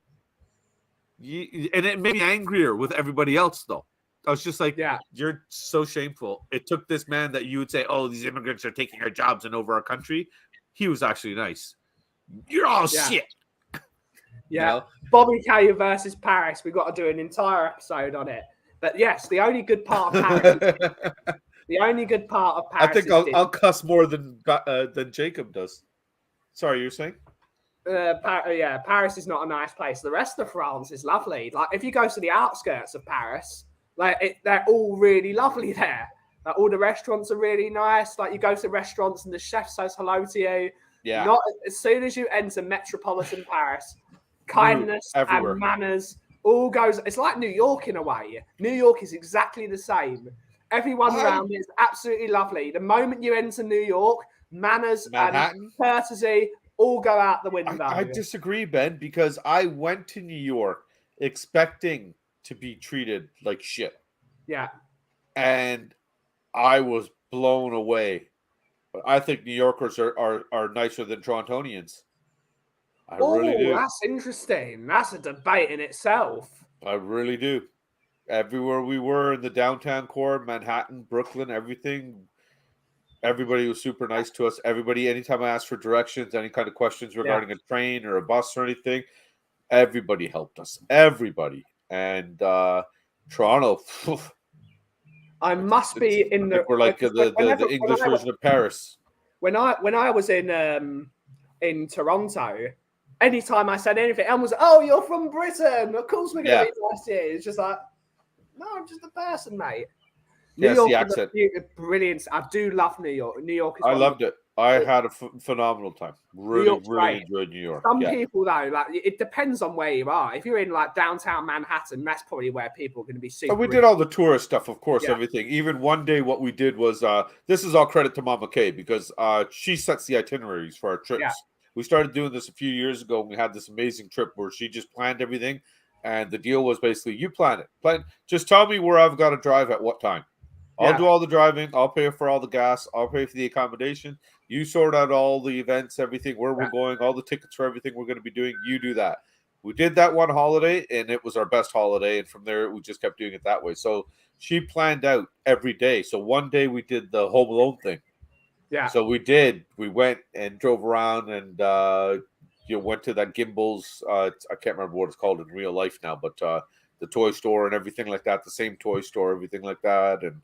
And it made me angrier with everybody else, though. I was just like, you're so shameful. It took this man that you would say, oh, these immigrants are taking our jobs and over our country. He was actually nice. You're all shit. Yeah. Bobby K versus Paris. We've got to do an entire episode on it. But yes, the only good part of Paris. I think I'll cuss more than Jacob does. Sorry, you were saying? Paris is not a nice place. The rest of France is lovely. Like if you go to the outskirts of Paris, they're all really lovely there. Like all the restaurants are really nice. Like you go to restaurants and the chef says hello to you. Yeah. Not as soon as you enter metropolitan Paris, kindness and manners all goes. It's like New York in a way. New York is exactly the same. Everyone around is absolutely lovely. The moment you enter New York, manners and courtesy all go out the window. I disagree, Ben, because I went to New York expecting to be treated like shit. Yeah. And I was blown away. But I think New Yorkers are nicer than Torontonians. I really do. That's interesting. That's a debate in itself. I really do. Everywhere we were in the downtown core, Manhattan, Brooklyn, everybody was super nice to us. Everybody, anytime I asked for directions, any kind of questions regarding a train or a bus or anything, everybody helped us. Everybody. And Toronto, I must be in the. We're like the English version of Paris. When I was in Toronto, anytime I said anything, everyone was like, "Oh, you're from Britain. Of course we're gonna be nice to you." It's just like, no, I'm just a person, mate. New York, the accent, brilliant. I do love New York. New York. I loved it. I had a phenomenal time. Really enjoyed New York. Some people though, like it depends on where you are. If you're in like downtown Manhattan, that's probably where people are going to be super. And we did all the tourist stuff, of course, everything. Even one day, what we did was this is all credit to Mama Kay because she sets the itineraries for our trips. Yeah. We started doing this a few years ago. And we had this amazing trip where she just planned everything, and the deal was basically you plan it. Just tell me where I've got to drive at what time. I'll do all the driving. I'll pay for all the gas. I'll pay for the accommodation. You sort out all the events, everything, where we're going, all the tickets for everything we're going to be doing. You do that. We did that one holiday, and it was our best holiday. And from there, we just kept doing it that way. So she planned out every day. So one day we did the Home Alone thing. Yeah. So we did. We went and drove around and went to that Gimbals. I can't remember what it's called in real life now, but the toy store and everything like that, the same toy store, everything like that. And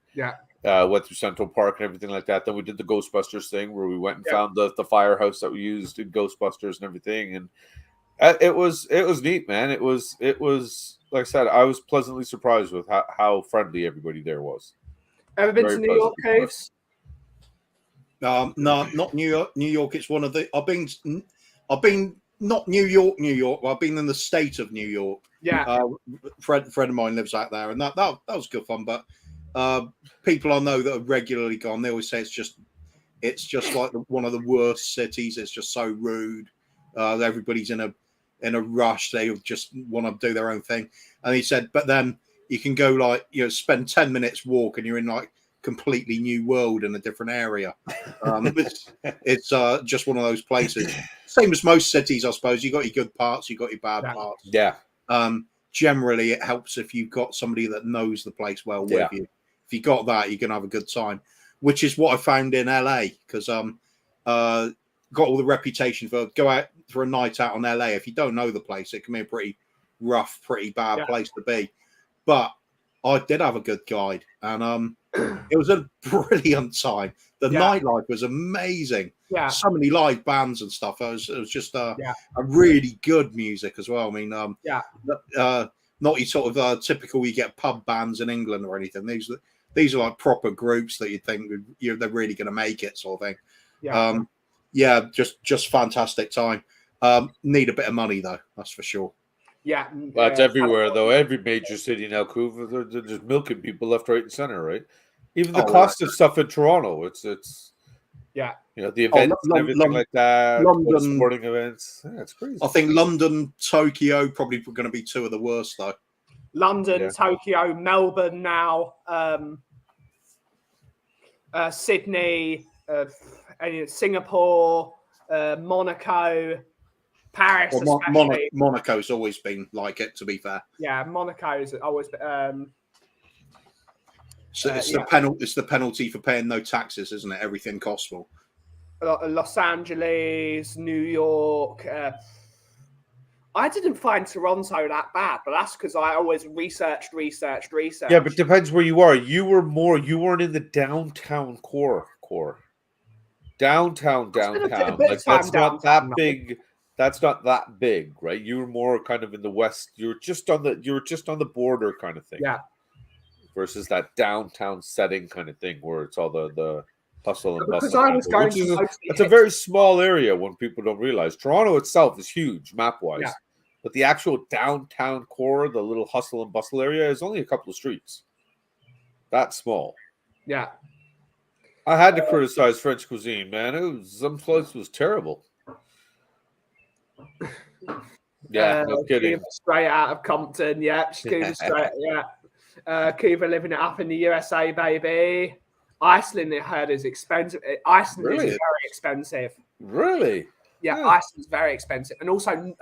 went through Central Park and everything like that. Then we did the Ghostbusters thing where we went and found the firehouse that we used in Ghostbusters and everything. And it was neat, man. It was like I said, I was pleasantly surprised with how friendly everybody there was. Ever been Very to New York, pleasantly Coves? No, not New York. New York. It's one of the. I've been not New York, New York. But I've been in the state of New York. Yeah. Friend of mine lives out there, and that was good fun. But people I know that have regularly gone, they always say it's just like one of the worst cities. It's just so rude. Everybody's in a rush. They just want to do their own thing. And he said, but then you can go like spend 10 minutes walk, and you're in like completely new world in a different area. It's just one of those places. Same as most cities, I suppose. You got your good parts, you got your bad parts. Yeah. Generally, it helps if you've got somebody that knows the place well with you. If you got that, you can have a good time. Which is what I found in LA, because got all the reputation for go out for a night out on LA. If you don't know the place, it can be a pretty rough, pretty bad place to be. But I did have a good guide, and it was a brilliant time. The nightlife was amazing. Yeah. So many live bands and stuff. It was just a really good music as well. I mean, not your sort of typical you get pub bands in England or anything. These are like proper groups that you think they're really going to make it, sort of thing. Just fantastic time. Need a bit of money though, that's for sure. Yeah, that's everywhere though. Every major city now, Vancouver, they're just milking people left, right, and center, right? Even the cost of stuff in Toronto, it's the events and everything like that. London, sporting events, it's crazy. I think London, Tokyo probably going to be two of the worst though. London, Tokyo, Melbourne now, Sydney, Singapore, Monaco, Paris. Well, Monaco's always been like it, to be fair. Yeah, Monaco's always been. So it's the penalty for paying no taxes, isn't it? Everything costs more. Los Angeles, New York. I didn't find Toronto that bad, but that's because I always researched. Yeah, but it depends where you are. You weren't in the downtown core. Downtown. Like, that's not that big. That's not that big, right? You were more kind of in the west. You were just on the border kind of thing. Yeah. Versus that downtown setting kind of thing where it's all the hustle and bustle. Because I was going to it's a very small area when people don't realize. Toronto itself is huge map-wise. Yeah. But the actual downtown core, the little hustle and bustle area, is only a couple of streets. That's small. Yeah. I had to criticize French cuisine, man. Some place was terrible. Yeah, no kidding. Straight out of Compton, Cuba straight, Cuba living it up in the USA, baby. Iceland, I heard, is expensive. Iceland is very expensive. Really? Yeah, Iceland's very expensive, and also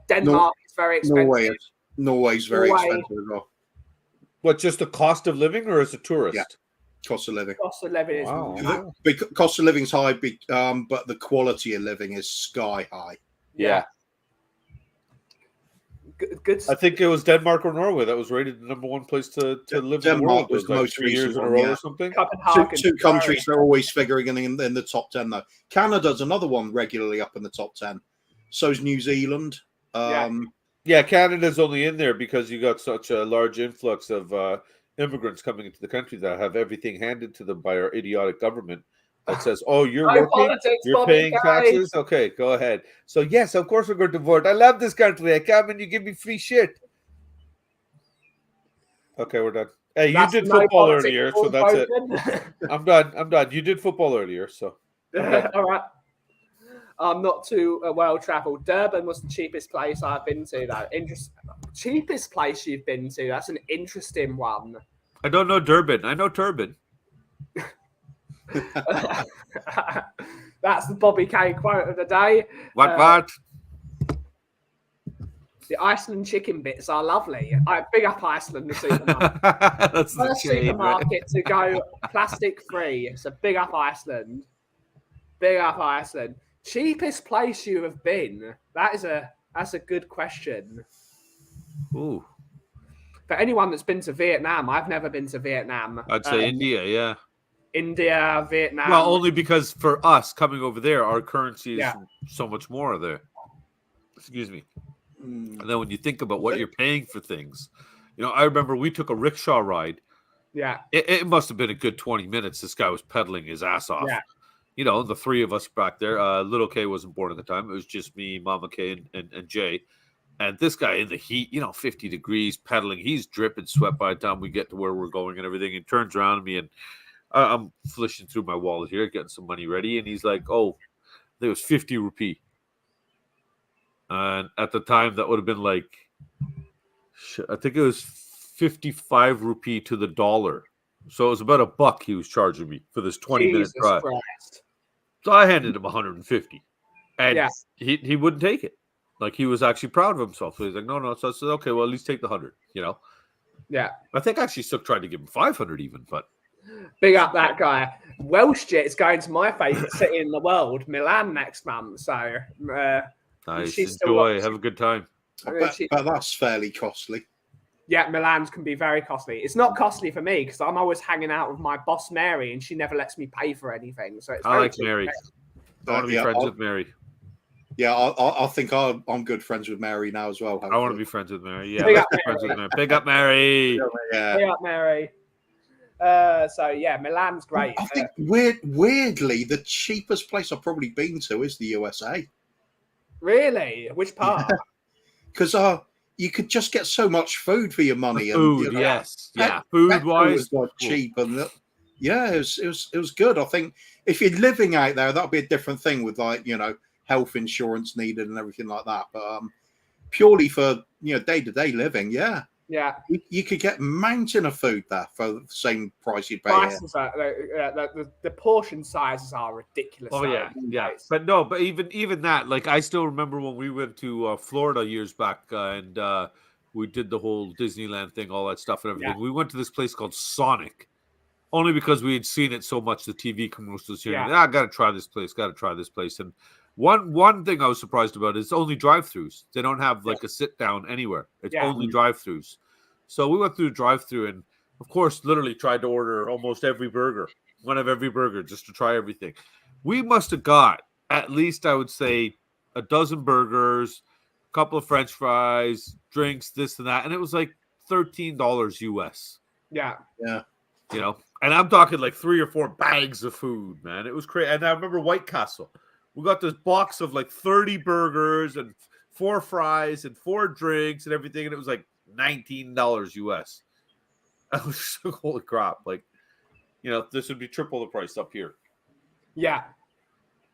Denmark is very expensive. Norway's very expensive as well. What, just the cost of living, or as a tourist? Yeah, cost of living. Cost of living is cost of living's high, but the quality of living is sky high. Yeah. Good. I think it was Denmark or Norway that was rated the number one place to live in the world. Denmark was the most 3 years in a row or something. Two countries that are always figuring in the top 10 though. Canada's another one regularly up in the top 10. So's New Zealand. Yeah, Canada's only in there because you got such a large influx of immigrants coming into the country that have everything handed to them by our idiotic government. That says, "Oh, you're working, you're paying taxes. Okay, go ahead." So yes, of course we're going to vote. I love this country. I come and you give me free shit. Okay, we're done. Hey, you did football earlier, so that's it. I'm done. You did football earlier, so. Okay. All right. I'm not too well traveled. Durban was the cheapest place I've been to. Cheapest place you've been to? That's an interesting one. I don't know Durban. I know Turban. That's the Bobby K quote of the day. What? The Iceland chicken bits are lovely. I big up Iceland, the supermarket. That's the first supermarket to go plastic free. So big up Iceland. Big up Iceland. Cheapest place you have been? That's a good question. Ooh. For anyone that's been to Vietnam, I've never been to Vietnam. I'd say India, yeah. India, Vietnam. Well, only because for us coming over there, our currency is so much more there. Excuse me. And then when you think about what you're paying for things, I remember we took a rickshaw ride. Yeah. It must have been a good 20 minutes. This guy was pedaling his ass off. Yeah. The three of us back there. Little K wasn't born at the time. It was just me, Mama K, and Jay. And this guy in the heat, 50 degrees, pedaling. He's dripping sweat by the time we get to where we're going and everything. And turns around at me, and I'm flishing through my wallet here, getting some money ready. And he's like, oh, there was 50 rupee. And at the time, that would have been like, I think it was 55 rupee to the dollar. So it was about $1 he was charging me for this 20-minute drive. Christ. So I handed him 150. And he wouldn't take it. Like, he was actually proud of himself. So he's like, no. So I said, okay, well, at least take the 100, Yeah. I think actually Sook tried to give him 500 even, but. Big up that guy. Welsh Jet is going to my favourite city in the world, Milan, next month. So, nice. Enjoy. Have a good time. But that's fairly costly. Yeah, Milan's can be very costly. It's not costly for me because I'm always hanging out with my boss, Mary, and she never lets me pay for anything. So it's I like Mary. I want to be friends with Mary. Yeah, I think I'm good friends with Mary now as well. I want to be friends with Mary. Yeah, let's be friends with Mary. Big up Mary. Yeah. Big up Mary. Milan's great. I think weirdly, the cheapest place I've probably been to is the USA. Really? Which part? Because you could just get so much food for your money. Food, yes, food wise, was cheap, and it was good. I think if you're living out there, that'd be a different thing with health insurance needed and everything like that. But purely for day-to-day living, you could get a mountain of food there for the same price you'd pay. The portion sizes are ridiculous. Oh yeah. But even that, like, I still remember when we went to Florida years back, and we did the whole Disneyland thing, all that stuff and everything. We went to this place called Sonic, only because we had seen it so much, the TV commercials here. I got to try this place. And one thing I was surprised about is only drive-throughs. They don't have like a sit down anywhere. It's only drive-throughs. So we went through the drive-through and, of course, literally tried to order almost every burger, one of every burger, just to try everything. We must have got at least, I would say, a dozen burgers, a couple of French fries, drinks, this and that, and it was like $13 US. Yeah. And I'm talking like 3 or 4 bags of food, man. It was crazy. And I remember White Castle. We got this box of like 30 burgers and 4 fries and 4 drinks and everything, and it was like $19 US. I was just like, holy crap. Like, this would be triple the price up here. Yeah.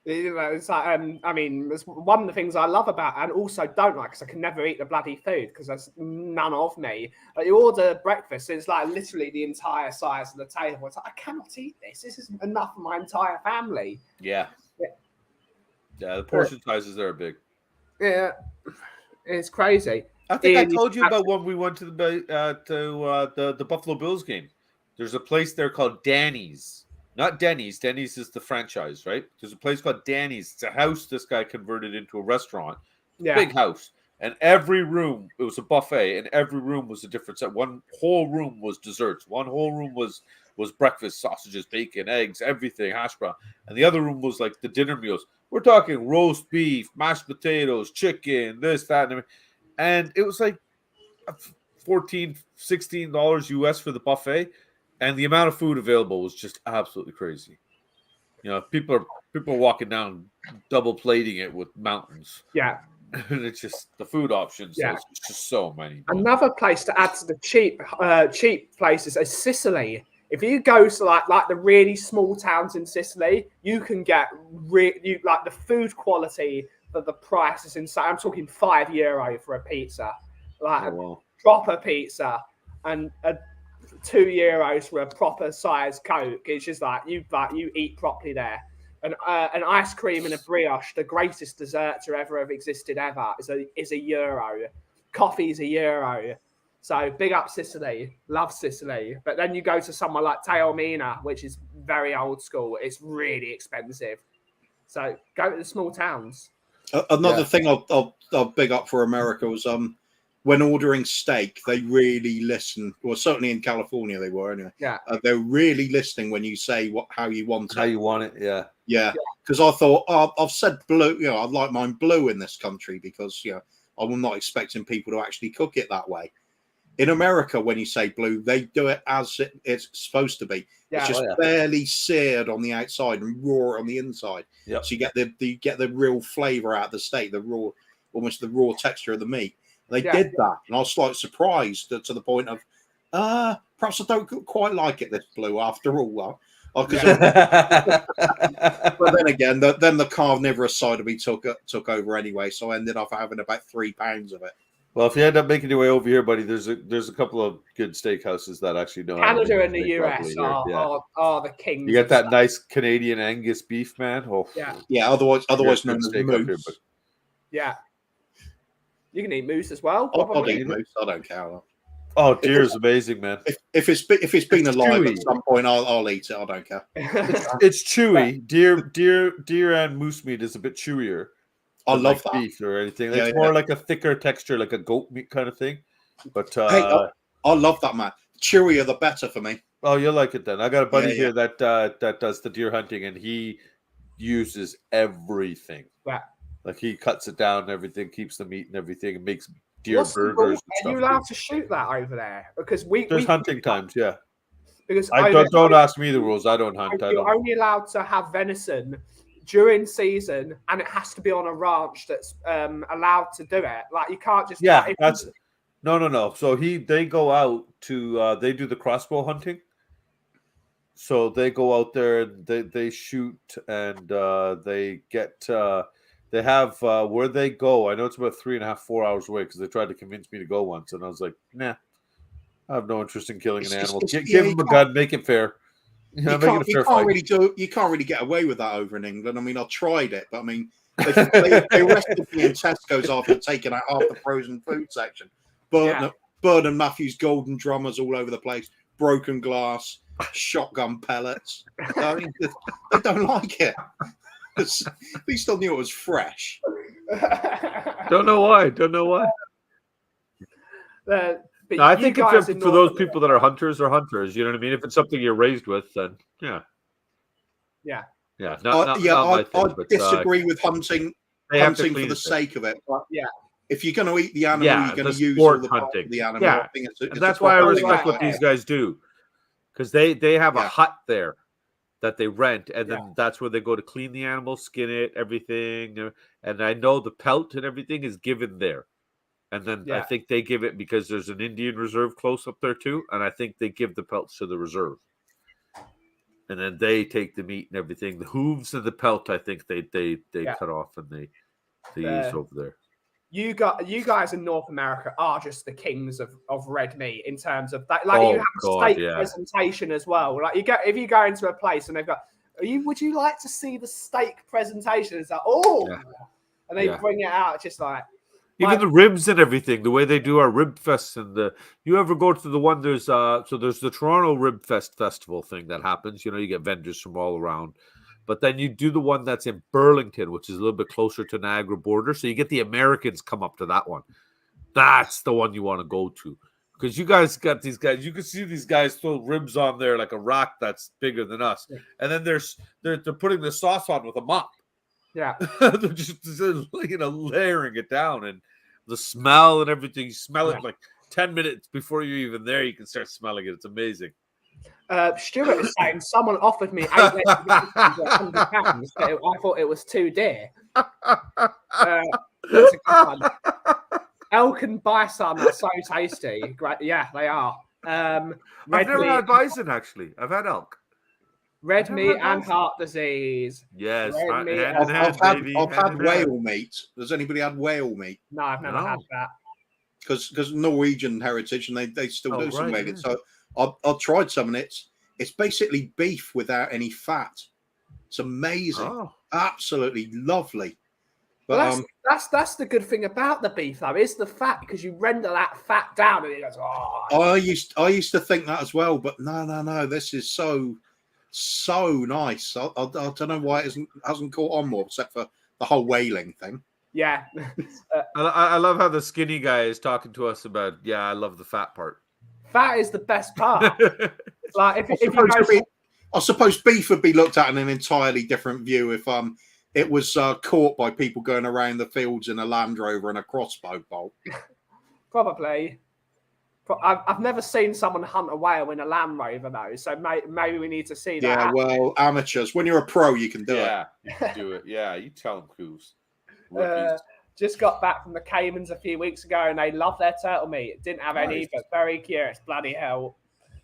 It's like, it's one of the things I love about and also don't like because I can never eat the bloody food because there's none of me. But you order breakfast, it's like literally the entire size of the table. It's like, I cannot eat this. This is enough for my entire family. Yeah, the portion sizes there are big. Yeah, it's crazy. I think I told you about when we went to the Buffalo Bills game. There's a place there called Danny's. Not Denny's. Denny's is the franchise, right? There's a place called Danny's. It's a house this guy converted into a restaurant. Big house. And every room, it was a buffet, and every room was a different set. One whole room was desserts. One whole room was breakfast, sausages, bacon, eggs, everything, hash brown. And the other room was like the dinner meals. We're talking roast beef, mashed potatoes, chicken, this, that, and it was like $14, $16 US for the buffet. And the amount of food available was just absolutely crazy. People are walking down, double plating it with mountains. Yeah. And it's just the food options. Yeah. There's just so many. Another place to add to the cheap places is Sicily. If you go to like the really small towns in Sicily, you can get like the food quality for the price is insane. I'm talking €5 for a pizza, like a proper pizza, and €2 for a proper size Coke. It's just like you eat properly there. An ice cream and a brioche, the greatest dessert to ever have existed ever, is €1. Coffee's €1. So big up Sicily, love Sicily. But then you go to somewhere like Taormina, which is very old school. It's really expensive. So go to the small towns. Another thing I'll big up for America was when ordering steak, they really listen. Well, certainly in California they were anyway. Yeah, they're really listening when you say how you want it. How you want it, yeah. Yeah, because I thought I've said blue. I'd like mine blue in this country because I'm not expecting people to actually cook it that way. In America, when you say blue, they do it as it's supposed to be. Yeah. It's just barely seared on the outside and raw on the inside. Yep. So you get the real flavor out of the steak, the raw, almost the raw texture of the meat. And they did that, and I was slightly surprised to the point of, perhaps I don't quite like it, this blue, after all. But then again, the carnivorous side of me took over anyway, so I ended up having about 3 pounds of it. Well, if you end up making your way over here, buddy, there's a couple of good steakhouses that actually know how to Canada make and the US are the kings. You get that nice Canadian Angus beef, man. Oh, yeah. Otherwise known as moose. Yeah, you can eat moose as well. I'll eat moose. I don't care. Oh, deer is amazing, man. If it's been alive chewy. at some point, I'll eat it. I don't care. It's chewy. Deer and moose meat is a bit chewier. I love that. Beef or anything. It's more like a thicker texture, like a goat meat kind of thing. But hey, I love that, man. Chewier the better for me. Oh, you'll like it then. I got a buddy here that does the deer hunting, and he uses everything. Yeah. Like he cuts it down and everything, keeps the meat and everything, and makes deer burgers. Are you allowed to shoot that over there? Because there's hunting times, yeah. Because don't ask me the rules. I don't hunt. You're only allowed to have venison during season, and it has to be on a ranch that's allowed to do it. Like you can't just no. So they go out to they do the crossbow hunting. So they go out there and they shoot and they get they have where they go. I know it's about 3.5, 4 hours away because they tried to convince me to go once, and I was like, nah, I have no interest in killing an animal. Give them a gun, make it fair. You can't really get away with that over in England. I mean, I tried it, but I mean, they arrested me in Tesco's after taking out half the frozen food section. Bird and Matthews golden drummers all over the place, broken glass, shotgun pellets. I mean, they don't like it. They still knew it was fresh. Don't know why. I think for those people that are hunters, are hunters. You know what I mean? If it's something you're raised with, then yeah. I disagree with hunting for the sake of it. But if you're going to eat the animal, you're going to use all the parts of the animal. Yeah, and that's why I respect what these guys do, because they have a hut there that they rent, and then that's where they go to clean the animal, skin it, everything. And I know the pelt and everything is given there. And then I think they give it because there's an Indian reserve close up there too. And I think they give the pelts to the reserve. And then they take the meat and everything. The hooves and the pelt, I think they cut off and they use over there. You guys in North America are just the kings of red meat in terms of that. Like you have a steak presentation as well. Like if you go into a place and they've got, would you like to see the steak presentation? It's like, and they bring it out just like. Even the ribs and everything, the way they do our rib fest, and you ever go to the one there's the Toronto Rib Fest festival thing that happens. You know, you get vendors from all around, but then you do the one that's in Burlington, which is a little bit closer to Niagara border. So you get the Americans come up to that one. That's the one you want to go to because you guys got these guys. You can see these guys throw ribs on there like a rock that's bigger than us, and then they're putting the sauce on with a mop. Yeah, they're just layering it down, and the smell and everything. You smell it like 10 minutes before you're even there. You can start smelling it. It's amazing. Stuart is saying someone offered me £100, but I thought it was too dear. That's a good one. Elk and bison are so tasty. Great, yeah, they are. I've never had bison actually. I've had elk. Red meat and heart disease. Yes, I've had whale meat. Has anybody had whale meat? No, I've never had that. Because Norwegian heritage, and they still do some meat. So I've tried some, and it's basically beef without any fat. It's amazing, absolutely lovely. But that's the good thing about the beef, though, is the fat, because you render that fat down, and it goes. I used to think that as well, but no, this is so nice. I don't know why it hasn't caught on more, except for the whole whaling thing. Yeah. I love how the skinny guy is talking to us about, I love the fat part. Fat is the best part. Like I suppose beef would be looked at in an entirely different view if it was caught by people going around the fields in a Land Rover and a crossbow bolt. Probably. I've never seen someone hunt a whale in a Land Rover though, so maybe we need to see that. Yeah, well, amateurs. When you're a pro, you can do it. You can do it. Yeah, you tell them, Coos. Rookies. Just got back from the Caymans a few weeks ago, and they love their turtle meat. Didn't have any, but very curious. Bloody hell,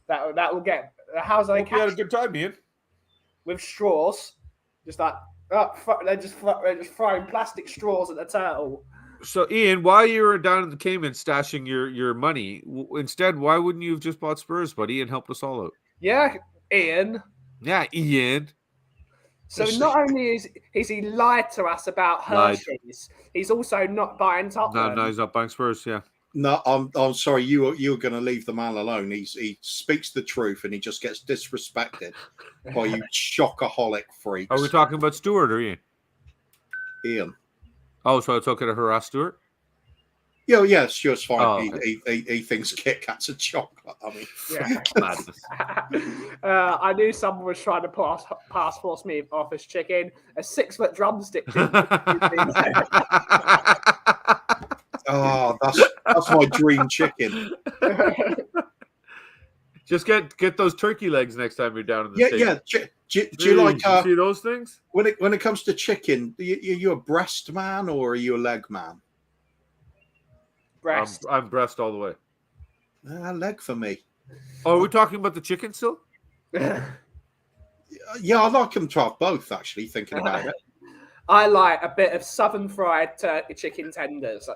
that will get. How's they? You had a good time, Ian. With straws, just like they're just throwing plastic straws at the turtle. So, Ian, while you were down in the Cayman stashing your money, instead, why wouldn't you have just bought Spurs, buddy, and helped us all out? Yeah, Ian. Yeah, Ian. So not only is he lied to us about Hershey's, he's also not buying Tottenham. No, he's not buying Spurs. Yeah. No, I'm sorry. You're going to leave the man alone. He speaks the truth, and he just gets disrespected by you chocoholic freaks. Are we talking about Stuart or Ian? Ian. Oh, so it's okay to harass Stuart? Yeah, Stuart's fine. Oh, okay. He thinks Kit Kat's a chocolate. I mean, Madness. I knew someone was trying to force me off his chicken. A 6-foot drumstick. Oh, that's my dream chicken. Just get those turkey legs next time you're down in the States. Do you like see those things? When it comes to chicken? Are you a breast man or are you a leg man? Breast. I'm breast all the way. Leg for me. Oh, are we talking about the chicken still? Yeah, I like them to have both. Actually, thinking about it, I like a bit of southern fried turkey chicken tenders.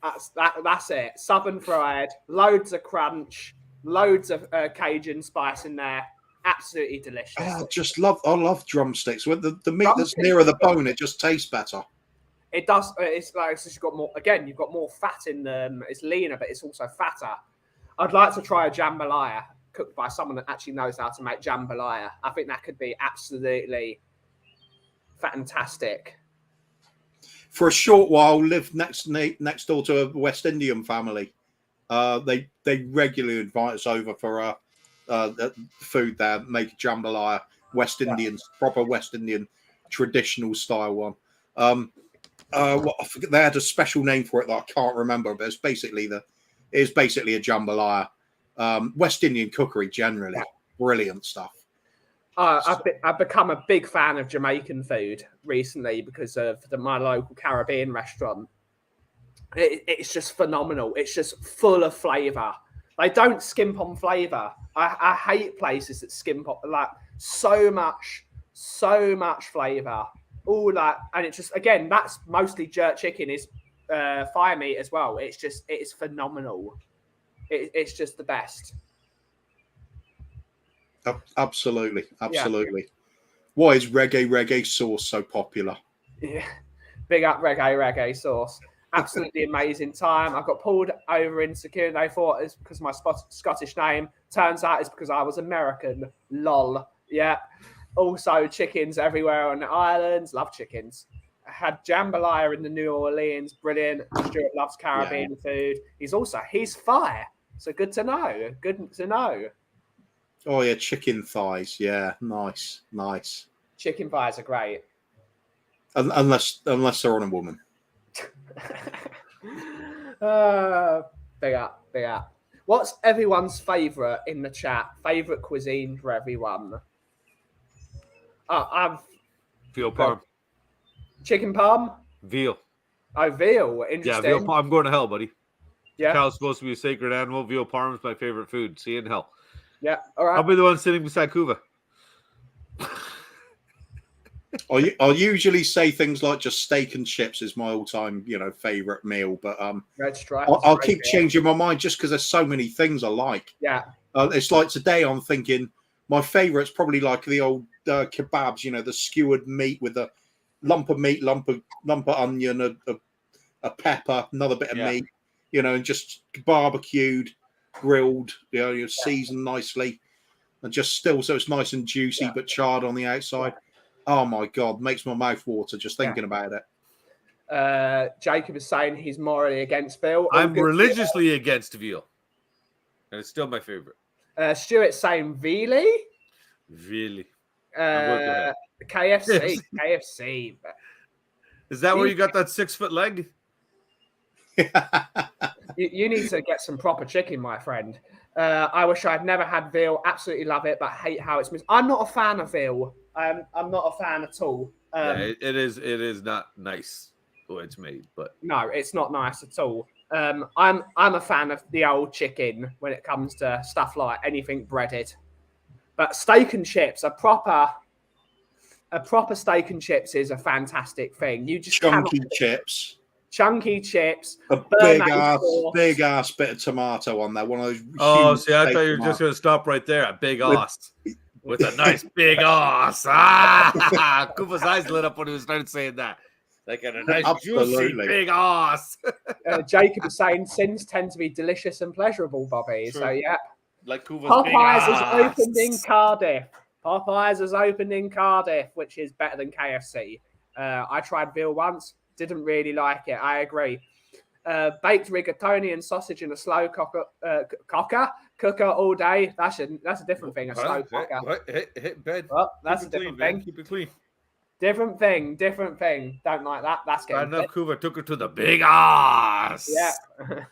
That's it. Southern fried, loads of crunch, loads of Cajun spice in there. Absolutely delicious. I love drumsticks. With the meat that's nearer the bone, it just tastes better. It does. It's like you've got more. Again, you've got more fat in them. It's leaner, but it's also fatter. I'd like to try a jambalaya cooked by someone that actually knows how to make jambalaya. I think that could be absolutely fantastic. For a short while, lived next door to a West Indian family. They regularly invite us over for food there. Make jambalaya, proper West Indian traditional style one. I forget, they had a special name for it that I can't remember, but it's basically a jambalaya. West Indian cookery generally, brilliant stuff. I've become a big fan of Jamaican food recently because of my local Caribbean restaurant. It's just phenomenal. It's just full of flavour. They don't skimp on flavour. I hate places that skimp on like so much flavour. All that, and it's just again that's mostly jerk chicken is fire meat as well. It's phenomenal. It's just the best. Absolutely. Why is reggae sauce so popular? Yeah, big up reggae sauce. Absolutely amazing time. I got pulled over in security. They thought it's because of my Scottish name. Turns out it's because I was American. Lol. Yeah. Also, chickens everywhere on the islands. Love chickens. I had jambalaya in the New Orleans. Brilliant. Stuart loves Caribbean food. He's fire. So good to know. Good to know. Oh yeah, chicken thighs. Yeah, nice. Chicken thighs are great. Unless they're on a woman. Big up. What's everyone's favourite in the chat? Favourite cuisine for everyone? I've veal parm. Chicken parm? Veal. Oh, veal. Interesting. Yeah, veal parm. I'm going to hell, buddy. Yeah. Cow's supposed to be a sacred animal. Veal parm is my favorite food. See you in hell. Yeah, all right. I'll be the one sitting beside Kuva. I'll usually say things like just steak and chips is my all-time, favorite meal. But Red Stripe. I'll keep changing my mind just because there's so many things I like. Yeah. It's like today I'm thinking my favorite's probably like the old kebabs, the skewered meat with a lump of meat, lump of onion, a pepper, another bit of meat, and just barbecued, grilled, seasoned nicely, and just still so it's nice and juicy but charred on the outside. Oh my God, makes my mouth water just thinking about it. Jacob is saying he's morally against veal. I'm religiously against veal, and it's still my favorite. Stuart's saying veally. Really? KFC. KFC. Is that where you got that 6-foot leg? You need to get some proper chicken, my friend. I wish I'd never had veal. Absolutely love it, but hate how it's missed. I'm not a fan of veal. I'm not a fan at all. Yeah, it is not nice the way it's made, but no, it's not nice at all. I'm a fan of the old chicken when it comes to stuff like anything breaded. But steak and chips, a proper steak and chips is a fantastic thing. You just chunky chips. Chunky chips. A big ass bit of tomato on there. One of those. Oh, see, I thought you were just going to stop right there. A big ass. With a nice big ass. Ah! Koopa's eyes lit up when he started saying that. Like a nice, juicy, big ass. Jacob is saying sins tend to be delicious and pleasurable, Bobby. True. So, yeah. Like Koopa's Popeyes has opened in Cardiff. Popeyes has opened in Cardiff, which is better than KFC. I tried veal once. Didn't really like it. I agree. Baked rigatoni and sausage in a slow cooker all day. That's a different thing. A slow cooker. Hit bed. Well, that's a different thing. Keep it clean. Different thing. Don't like that. That's Bad getting enough. Koopa took her to the big ass. Yeah.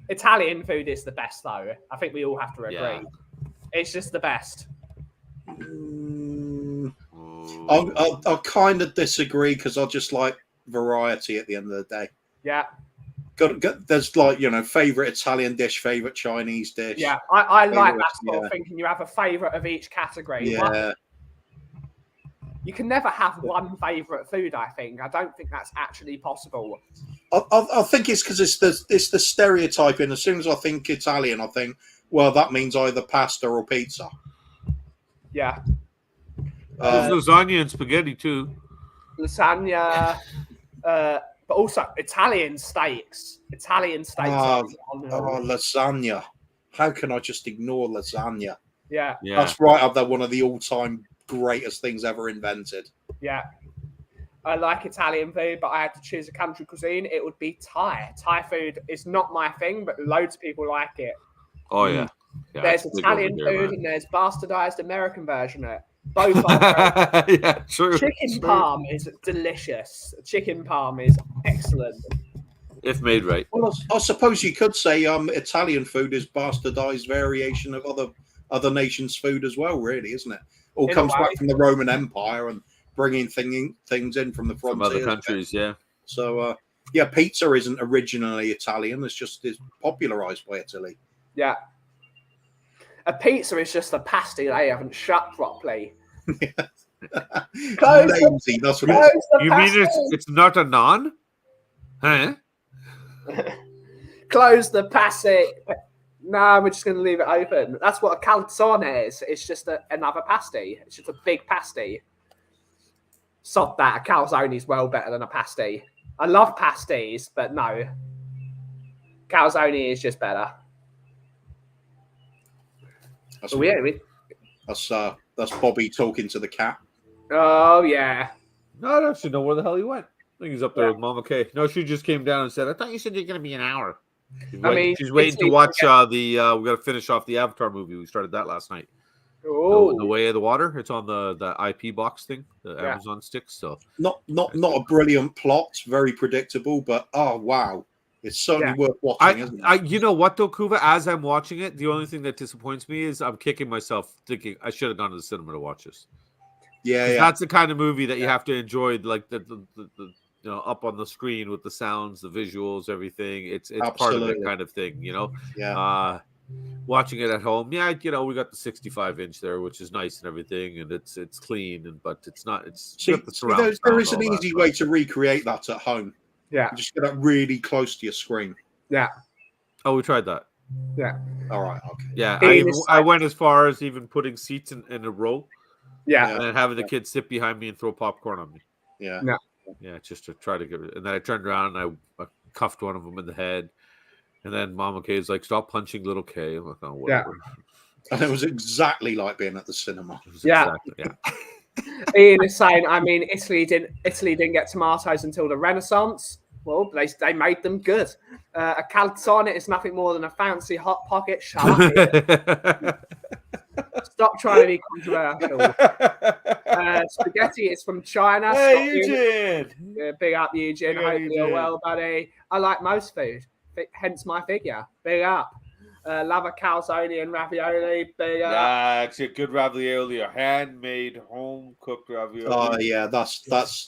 Italian food is the best, though. I think we all have to agree. Yeah. It's just the best. I'll kind of disagree because I just like variety at the end of the day. Yeah. There's like, favorite Italian dish, favorite Chinese dish. Yeah, I like that sort of thinking. You have a favorite of each category. Yeah. You can never have one favorite food, I think. I don't think that's actually possible. I think it's because it's the stereotyping. As soon as I think Italian, I think, well, that means either pasta or pizza. Yeah. There's lasagna and spaghetti too. Lasagna, but also Italian steaks. Oh, lasagna. How can I just ignore lasagna? Yeah. That's right up there, one of the all-time greatest things ever invented. Yeah. I like Italian food, but I had to choose a country cuisine. It would be Thai. Thai food is not my thing, but loads of people like it. Oh, yeah. There's Italian food and there's bastardized American version of it. Both are great. Yeah, true. Chicken parm is delicious. Chicken parm is excellent. If made right. Well, I suppose you could say Italian food is bastardized variation of other nations' food as well, really, isn't it? All comes back from the Roman Empire and bringing things in from the frontiers. From other countries, yeah. So, pizza isn't originally Italian. It's popularized by Italy. Yeah. A pizza is just a pasty they haven't shut properly. Lazy, that's what it is. You mean it's not a naan? Huh? Close the pasty. No, we're just going to leave it open. That's what a calzone is. It's just another pasty. It's just a big pasty. Sod that. A calzone is well better than a pasty. I love pasties, but no. Calzone is just better. That's Bobby talking to the cat. Oh, yeah. No, I don't actually know where the hell he went. I think he's up there with Mama Kay. No, she just came down and said, I thought you said you're going to be an hour. She's waiting to watch we got to finish off the Avatar movie. We started that last night. Oh, The Way of the Water. It's on the IP box thing, the Amazon sticks. So not a brilliant plot, very predictable, but oh wow, it's certainly worth watching. Isn't it? You know what though, Kuva? As I'm watching it, the only thing that disappoints me is I'm kicking myself, thinking I should have gone to the cinema to watch this. Yeah. That's the kind of movie that you have to enjoy, like the up on the screen with the sounds, the visuals, everything. It's part of that kind of thing, Yeah. Watching it at home, we got the 65-inch there, which is nice and everything, and it's clean, but it's not. There is an easy way to recreate that at home. Yeah, you just get that really close to your screen. Yeah. Oh, we tried that. Yeah. All right. Okay. Yeah, I went as far as even putting seats in a row. Yeah, and then having the kids sit behind me and throw popcorn on me. Yeah. Yeah, just to try to get it. And then I turned around and I cuffed one of them in the head. And then Mama Kay's like, stop punching little Kay. I'm like, oh, whatever. Yeah. And it was exactly like being at the cinema. Yeah. Ian is saying, I mean, Italy didn't get tomatoes until the Renaissance. Well, they made them good. A calzone is nothing more than a fancy hot pocket. Shut up. Stop trying to be controversial. Spaghetti is from China. Hey, Scotland. Eugene. Big up, Eugene. Big up, Hope you're Eugene. well, buddy. I like most food, hence my figure. Big up. Love a calzone and ravioli. Big up. Yeah, actually, a good ravioli, a handmade, home cooked ravioli. Oh yeah, that's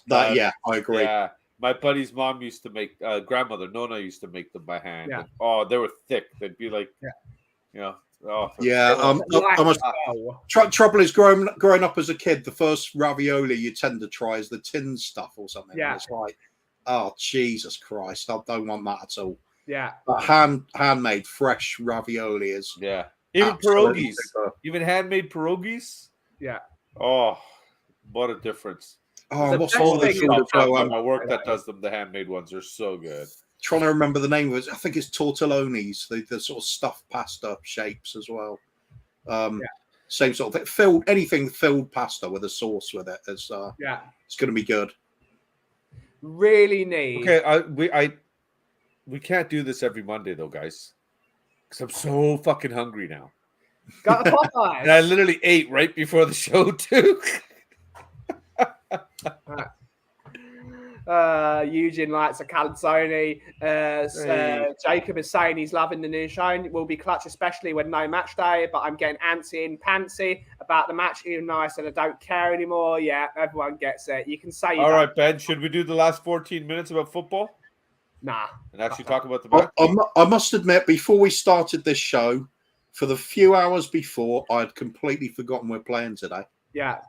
that. Yeah, I agree. Yeah, my buddy's mom used to make. Grandmother Nona used to make them by hand. Yeah. And, oh, they were thick. They'd be like, Yeah. you know, oh, Yeah, trouble is growing up as a kid, the first ravioli you tend to try is the tin stuff or something. Yeah. And it's like, oh Jesus Christ, I don't want that at all. Yeah. But handmade fresh ravioli is yeah. Even absolutely pierogies, super. even handmade pierogies. Yeah. Oh, what a difference! Oh, The what's best all the thing food is as well? My work that does them, the handmade ones are so good. Trying to remember the name of it. I think it's tortellonis, the sort of stuffed pasta shapes as well. Same sort of thing. Anything filled pasta with a sauce with it is it's going to be good. Really need. Okay, we can't do this every Monday though, guys, because I'm so fucking hungry now. Got a Popeyes. And I literally ate right before the show too. Eugene likes a calzone. Jacob is saying he's loving the new show. It will be clutch, especially when no match day. But I'm getting antsy and pantsy about the match, even though I said I don't care anymore. Yeah, everyone gets it. You can say. All right, Ben. Should we do the last 14 minutes about football? Nah. And actually talk about the match? I must admit, before we started this show, for the few hours before, I had completely forgotten we're playing today. Yeah.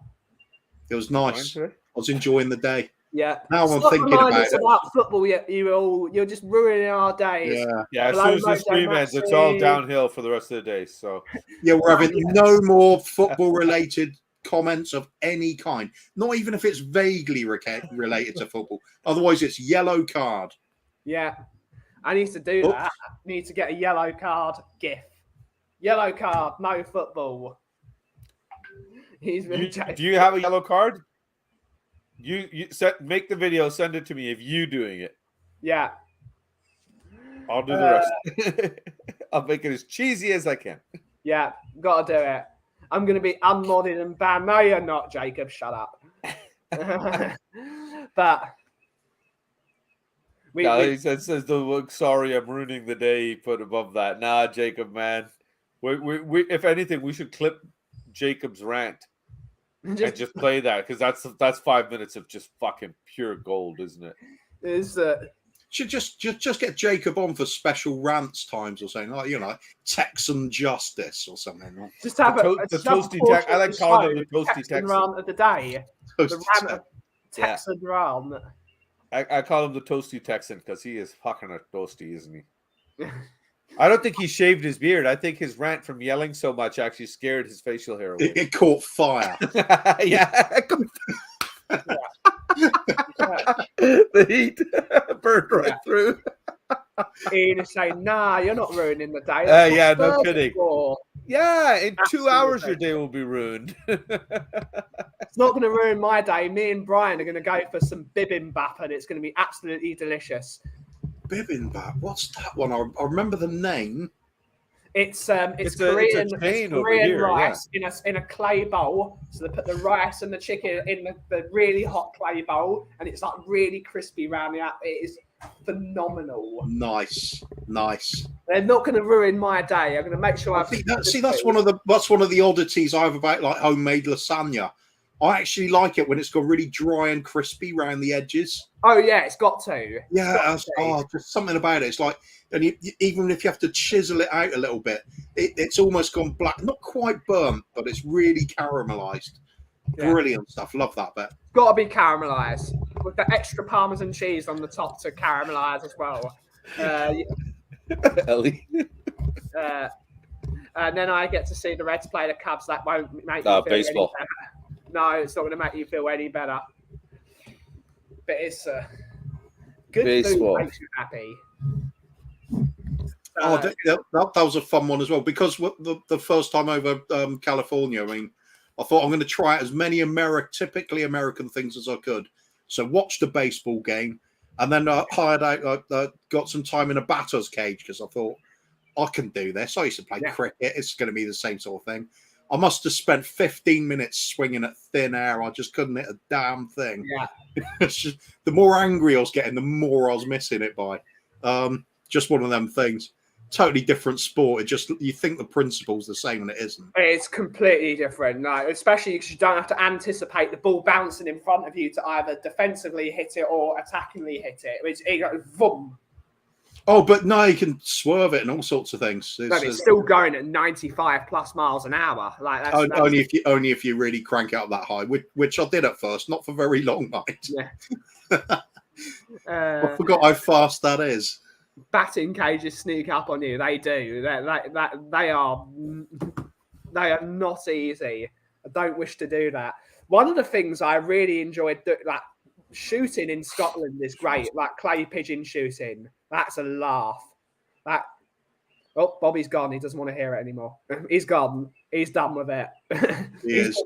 It was nice. I was enjoying the day. Yeah. Now I'm thinking about it. About football. You're just ruining our days. Yeah. As soon as the stream ends, it's all downhill for the rest of the day. So yeah, we're having no more football-related comments of any kind. Not even if it's vaguely related to football. Otherwise, it's yellow card. Yeah. I need to do that. I need to get a yellow card gif. Yellow card, no football. Do you have a yellow card? You make the video, send it to me if you doing it. Yeah. I'll do the rest. I'll make it as cheesy as I can. Yeah, gotta do it. I'm gonna be unmodded and banned. No, you're not, Jacob. Shut up. But he says sorry, I'm ruining the day. He put above that. Nah, Jacob, man. We if anything, we should clip Jacob's rant and just play that, because that's 5 minutes of just fucking pure gold, isn't it? Should just get Jacob on for special rants times or something, like Texan Justice or something. Just have the toasty Tex. I like calling him the toasty Texan rant of the day. The rant of Texan rant. I call him the toasty Texan because he is fucking a toasty, isn't he? I don't think he shaved his beard. I think his rant from yelling so much actually scared his facial hair away. It caught fire. Yeah. The heat burned right through. Ian is saying, nah, you're not ruining the day. Yeah, no kidding. Before. Yeah, in 2 hours your day will be ruined. It's not going to ruin my day. Me and Brian are going to go for some bibimbap, and it's going to be absolutely delicious. Bibimbap? What's that one? I remember the name. It's Korean, Korean rice in a clay bowl. So they put the rice and the chicken in the really hot clay bowl, and it's like really crispy around the outside. It is phenomenal. Nice. They're not going to ruin my day. I'm going to make sure I see. That's one of the oddities I have about like homemade lasagna. I actually like it when it's got really dry and crispy around the edges. Oh yeah, it's got to. Yeah, there's something about it. It's like, and even if you have to chisel it out a little bit, it's almost gone black. Not quite burnt, but it's really caramelized. Yeah. Brilliant stuff. Love that bit. It's got to be caramelized with the extra Parmesan cheese on the top to caramelize as well. Ellie. And then I get to see the Reds play the Cubs. That won't make me feel baseball. Any better. No, it's not going to make you feel any better. But it's good baseball. Food makes you happy. That was a fun one as well, because the first time over California, I mean, I thought I'm going to try out as many typically American things as I could. So watched the baseball game, and then hired out, got some time in a batter's cage because I thought I can do this. I used to play cricket; it's going to be the same sort of thing. I must have spent 15 minutes swinging at thin air. I just couldn't hit a damn thing. Yeah. It's just, the more angry I was getting, the more I was missing it by. Just one of them things. Totally different sport. It just, you think the principle's the same and it isn't. It's completely different, no, especially because you don't have to anticipate the ball bouncing in front of you to either defensively hit it or attackingly hit it. It goes boom. Oh, but no, you can swerve it and all sorts of things. It's still going at 95 plus miles an hour. Like that's only if you really crank out that high, which I did at first, not for very long, mate. Yeah. I forgot how fast that is. Batting cages sneak up on you. They do. They are not easy. I don't wish to do that. One of the things I really enjoyed, like shooting in Scotland, is great. Like clay pigeon shooting, that's a laugh. Bobby's gone. He doesn't want to hear it anymore. He's gone. He's done with it. He is.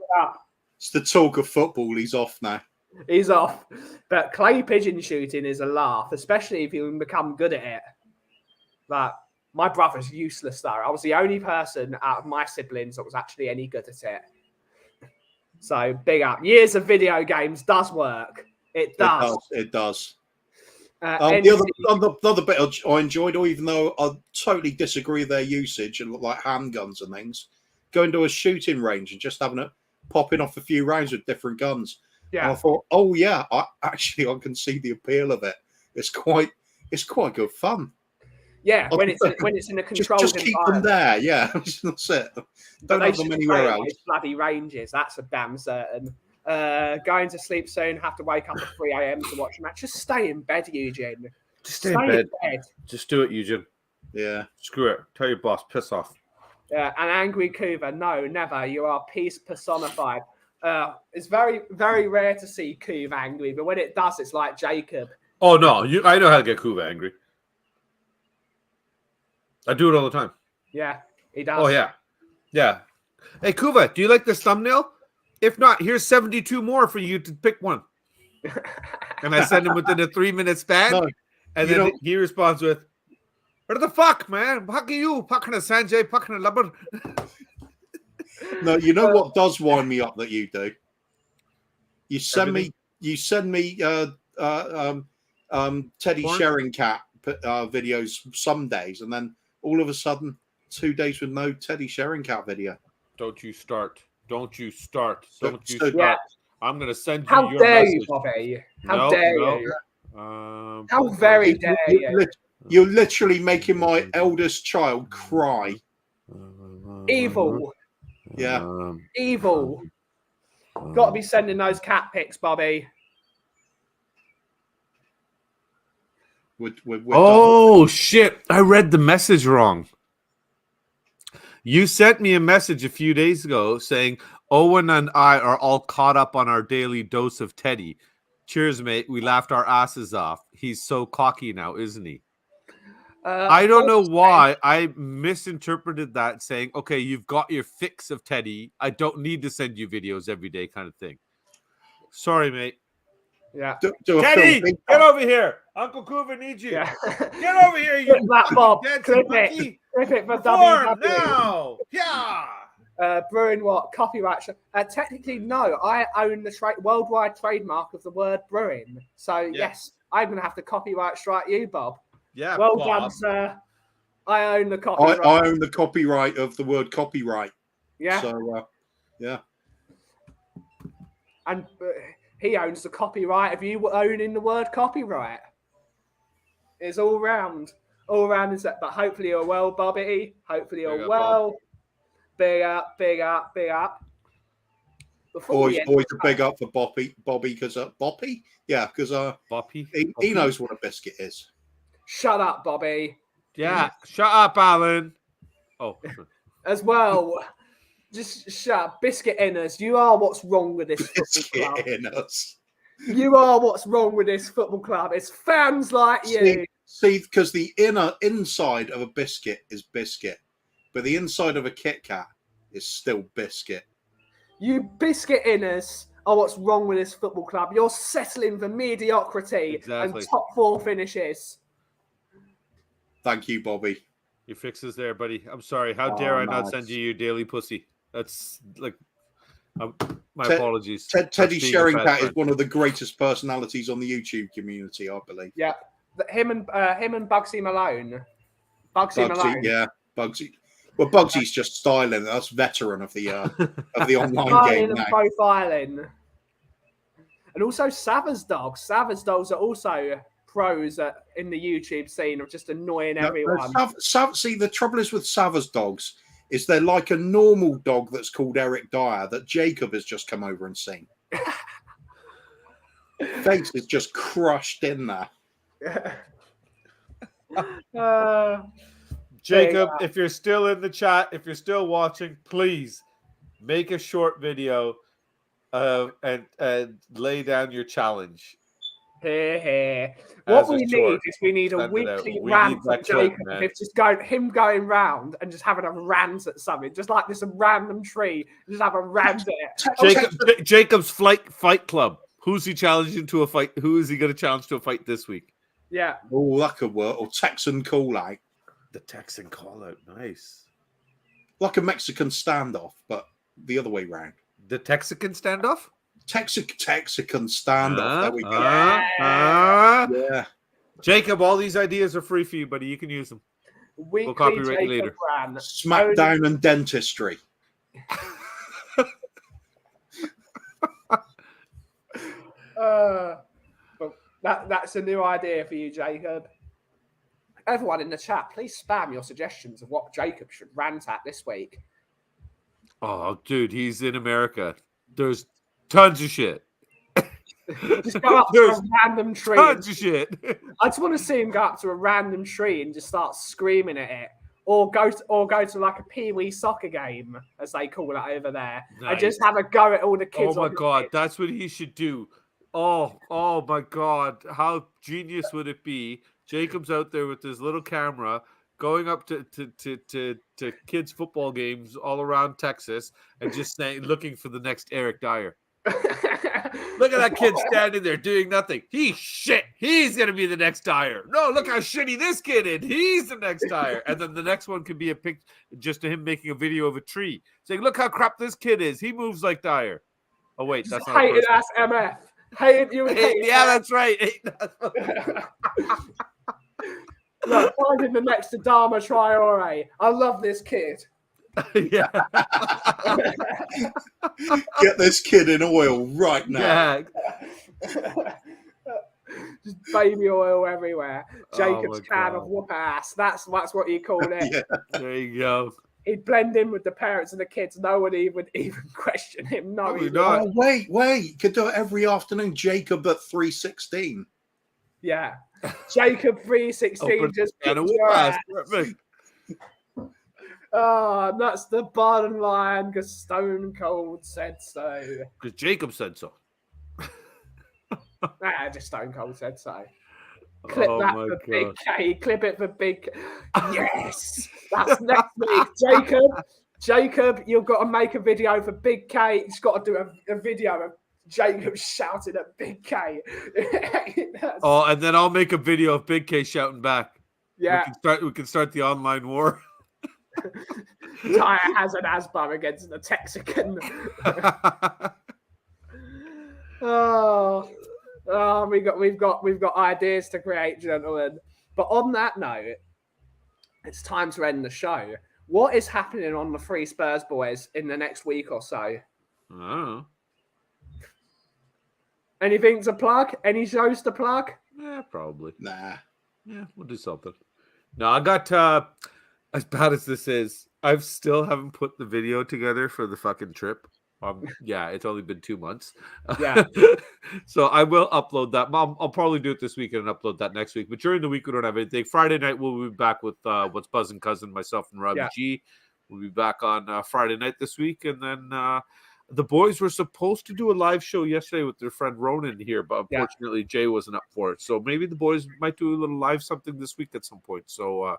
It's the talk of football. He's off now. He's off. But clay pigeon shooting is a laugh, especially if you can become good at it. Like, my brother's useless, though. I was the only person out of my siblings that was actually any good at it. So, big up. Years of video games does work. It does. It does. The other bit I enjoyed, even though I totally disagree with their usage and like handguns and things, going to a shooting range and just having it popping off a few rounds with different guns. Yeah. And I thought, oh yeah, I can see the appeal of it. It's quite good fun. Yeah, when it's in a controlled just keep them there. Yeah, that's it. Don't have them anywhere else. Bloody ranges. That's a damn certain. Going to sleep soon. Have to wake up at 3 a.m. to watch a match. Just stay in bed, Eugene. Just stay in bed. Just do it, Eugene. Yeah. Screw it. Tell your boss. Piss off. Yeah. An angry Cougar. No, never. You are peace personified. It's very, very rare to see Cougar angry, but when it does, it's like Jacob. Oh no, I know how to get Cougar angry. I do it all the time. Yeah, he does. Oh yeah. Hey Kuva, do you like this thumbnail? If not, here's 72 more for you to pick one. And I send him within a 3-minute span. No, and then he responds with, "What the fuck, man? Fuck you, fucking a Sanjay, fucking a lubber." No, you know what does wind me up that you do? You send me Teddy Sharing Cat videos some days, and then all of a sudden 2 days with no Teddy Sharing Cat video. Don't you start. Yeah. I'm going to send you How your dare message. You, Bobby? How dare you? How very dare you? You're literally making my eldest child cry. Evil. Yeah. Evil. Got to be sending those cat pics, Bobby. We're shit. I read the message wrong. You sent me a message a few days ago saying Owen and I are all caught up on our daily dose of Teddy. Cheers, mate. We laughed our asses off. He's so cocky now, isn't he? I don't know why I misinterpreted that saying, okay, you've got your fix of Teddy. I don't need to send you videos every day kind of thing. Sorry, mate. Yeah. Teddy, get over here. Uncle Coover needs you. Yeah. Get over here, you that Bob. Clip it for WW. Now. Yeah. Brewing what? Copyright. Technically, no. I own the worldwide trademark of the word brewing. So, yes, I'm going to have to copyright strike you, Bob. Yeah, well done, sir. I own the copyright. I own the copyright of the word copyright. Yeah. So, yeah. And he owns the copyright of you owning the word copyright. It's all round. But hopefully you're well, Bobby. Hopefully you're well. Bob. Big up. Always a big up for Boppy, because Boppy? Yeah, because he knows what a biscuit is. Shut up, Bobby. Yeah, shut up, Alan. Oh, as well. Just shut up. Biscuit Inners, you are what's wrong with this football club. You are what's wrong with this football club. It's fans like you. See, because the inside of a biscuit is biscuit, but the inside of a Kit Kat is still biscuit. You Biscuit Inners are what's wrong with this football club. You're settling for mediocrity and top 4 finishes. Thank you, Bobby. Your fix is there, buddy. I'm sorry. How dare I not send you your daily pussy? That's like my Ted- apologies. Teddy That's being a sharing bad that is friend. one of the greatest personalities on the YouTube community, I believe. Yeah, him and Bugsy Malone. Bugsy Malone. Yeah, Bugsy. Well, Bugsy's just styling. That's veteran of the online game Styling now. and profiling. And also Savage Dogs. Savage Dogs are also pros in the YouTube scene of just annoying everyone. See, the trouble is with Savage Dogs is they're like a normal dog that's called Eric Dyer that Jacob has just come over and seen. Face is just crushed in there. Jacob, if you're still in the chat, if you're still watching, please make a short video and lay down your challenge. Here. What we need is we need a weekly rant from Jacob. It's just him going round and just having a rant at something, just like this random tree. Just have a rant at it. Jacob's fight club. Who's he challenging to a fight? Who is he going to challenge to a fight this week? Yeah. Oh, that could work. Or Texan call out. The Texan call out. Nice. Like a Mexican standoff, but the other way round. The Texican standoff? Texican standoff. There we go. Yeah. Jacob, all these ideas are free for you, buddy. You can use them. We'll copyright you later. Smackdown and dentistry. That's a new idea for you, Jacob. Everyone in the chat, please spam your suggestions of what Jacob should rant at this week. Oh, dude, he's in America. There's tons of shit. Just go up to a random tree. Tons of shit. I just want to see him go up to a random tree and just start screaming at it. Or go to like a pee-wee soccer game, as they call it over there, nice. And just have a go at all the kids. Oh my god, that's what he should do. Oh my god, how genius would it be? Jacob's out there with his little camera, going up to kids' football games all around Texas, and just looking for the next Eric Dyer. Look at that kid standing there doing nothing. He's gonna be the next Dyer. No, look how shitty this kid is. He's the next Dyer. And then the next one could be a pic, just him making a video of a tree, saying, "Look how crap this kid is. He moves like Dyer." Oh wait, that's not hated ass MF. Hated you. Yeah, that's right. Look, finding the next Adama Traore. I love this kid. Yeah. Get this kid in oil right now. Yeah. Just baby oil everywhere. Jacob's can of whoop ass. That's what you call it. Yeah. There you go. He'd blend in with the parents and the kids. No one would even question him. No, he's not. Oh, wait. You could do it every afternoon. Jacob at 3:16. Yeah. Jacob 3:16 just that's the bottom line because Stone Cold said so. Because Jacob said so. Just Stone Cold said so. Clip that for Big K. Clip it for Big. Yes, that's next week. Jacob, you've got to make a video for Big K. You've got to do a video of Jacob shouting at Big K. And then I'll make a video of Big K shouting back. Yeah, we can start the online war. Dyer has an Asbun against the Texican. We've got ideas to create, gentlemen. But on that note, it's time to end the show. What is happening on the Free Spurs Boys in the next week or so? Oh. Anything to plug? Any shows to plug? Yeah, probably. Nah. Yeah, we'll do something. No, I got as bad as this is, I still haven't put the video together for the fucking trip. Yeah, it's only been 2 months. Yeah. So I will upload that. I'll probably do it this weekend and upload that next week. But during the week, we don't have anything. Friday night, we'll be back with What's Buzzing Cousin, myself, and Robbie G. We'll be back on Friday night this week. And then the boys were supposed to do a live show yesterday with their friend Ronan here, but unfortunately, Jay wasn't up for it. So maybe the boys might do a little live something this week at some point. So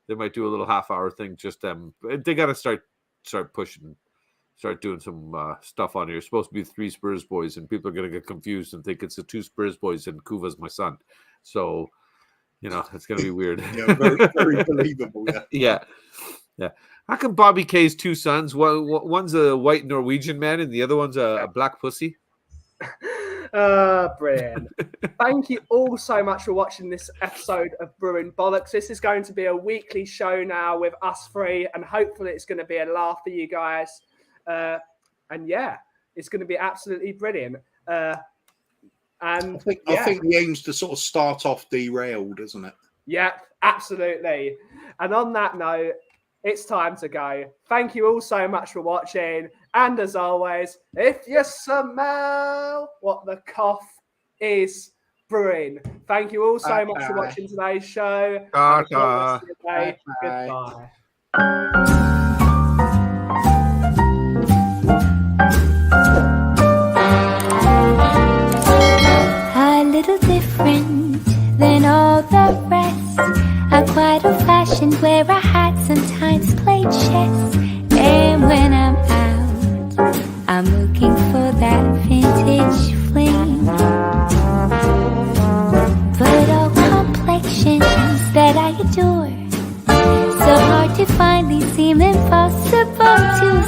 they might do a little half-hour thing. Just they got to start pushing. Start doing some stuff on here. It's supposed to be 3 Spurs boys, and people are going to get confused and think it's the 2 Spurs boys and Kuva's my son. So, it's going to be weird. Yeah, very, very believable. Yeah. How come Bobby K's two sons? One's a white Norwegian man and the other one's a black pussy? Brilliant. Thank you all so much for watching this episode of Brewing Bollocks. This is going to be a weekly show now with us three, and hopefully it's going to be a laugh for you guys. And yeah, it's going to be absolutely brilliant. And I think the aim's to sort of start off derailed, isn't it? Yeah, absolutely. And on that note, it's time to go. Thank you all so much for watching. And as always, if you smell what the cough is brewing, thank you all so much for watching today's show. Have a great rest of your day. Goodbye. A little different than all the rest. I'm quite old-fashioned, wear a hat, sometimes play chess. And when I'm out, I'm looking for that vintage fling. But all complexions that I adore, so hard to find, they seem impossible to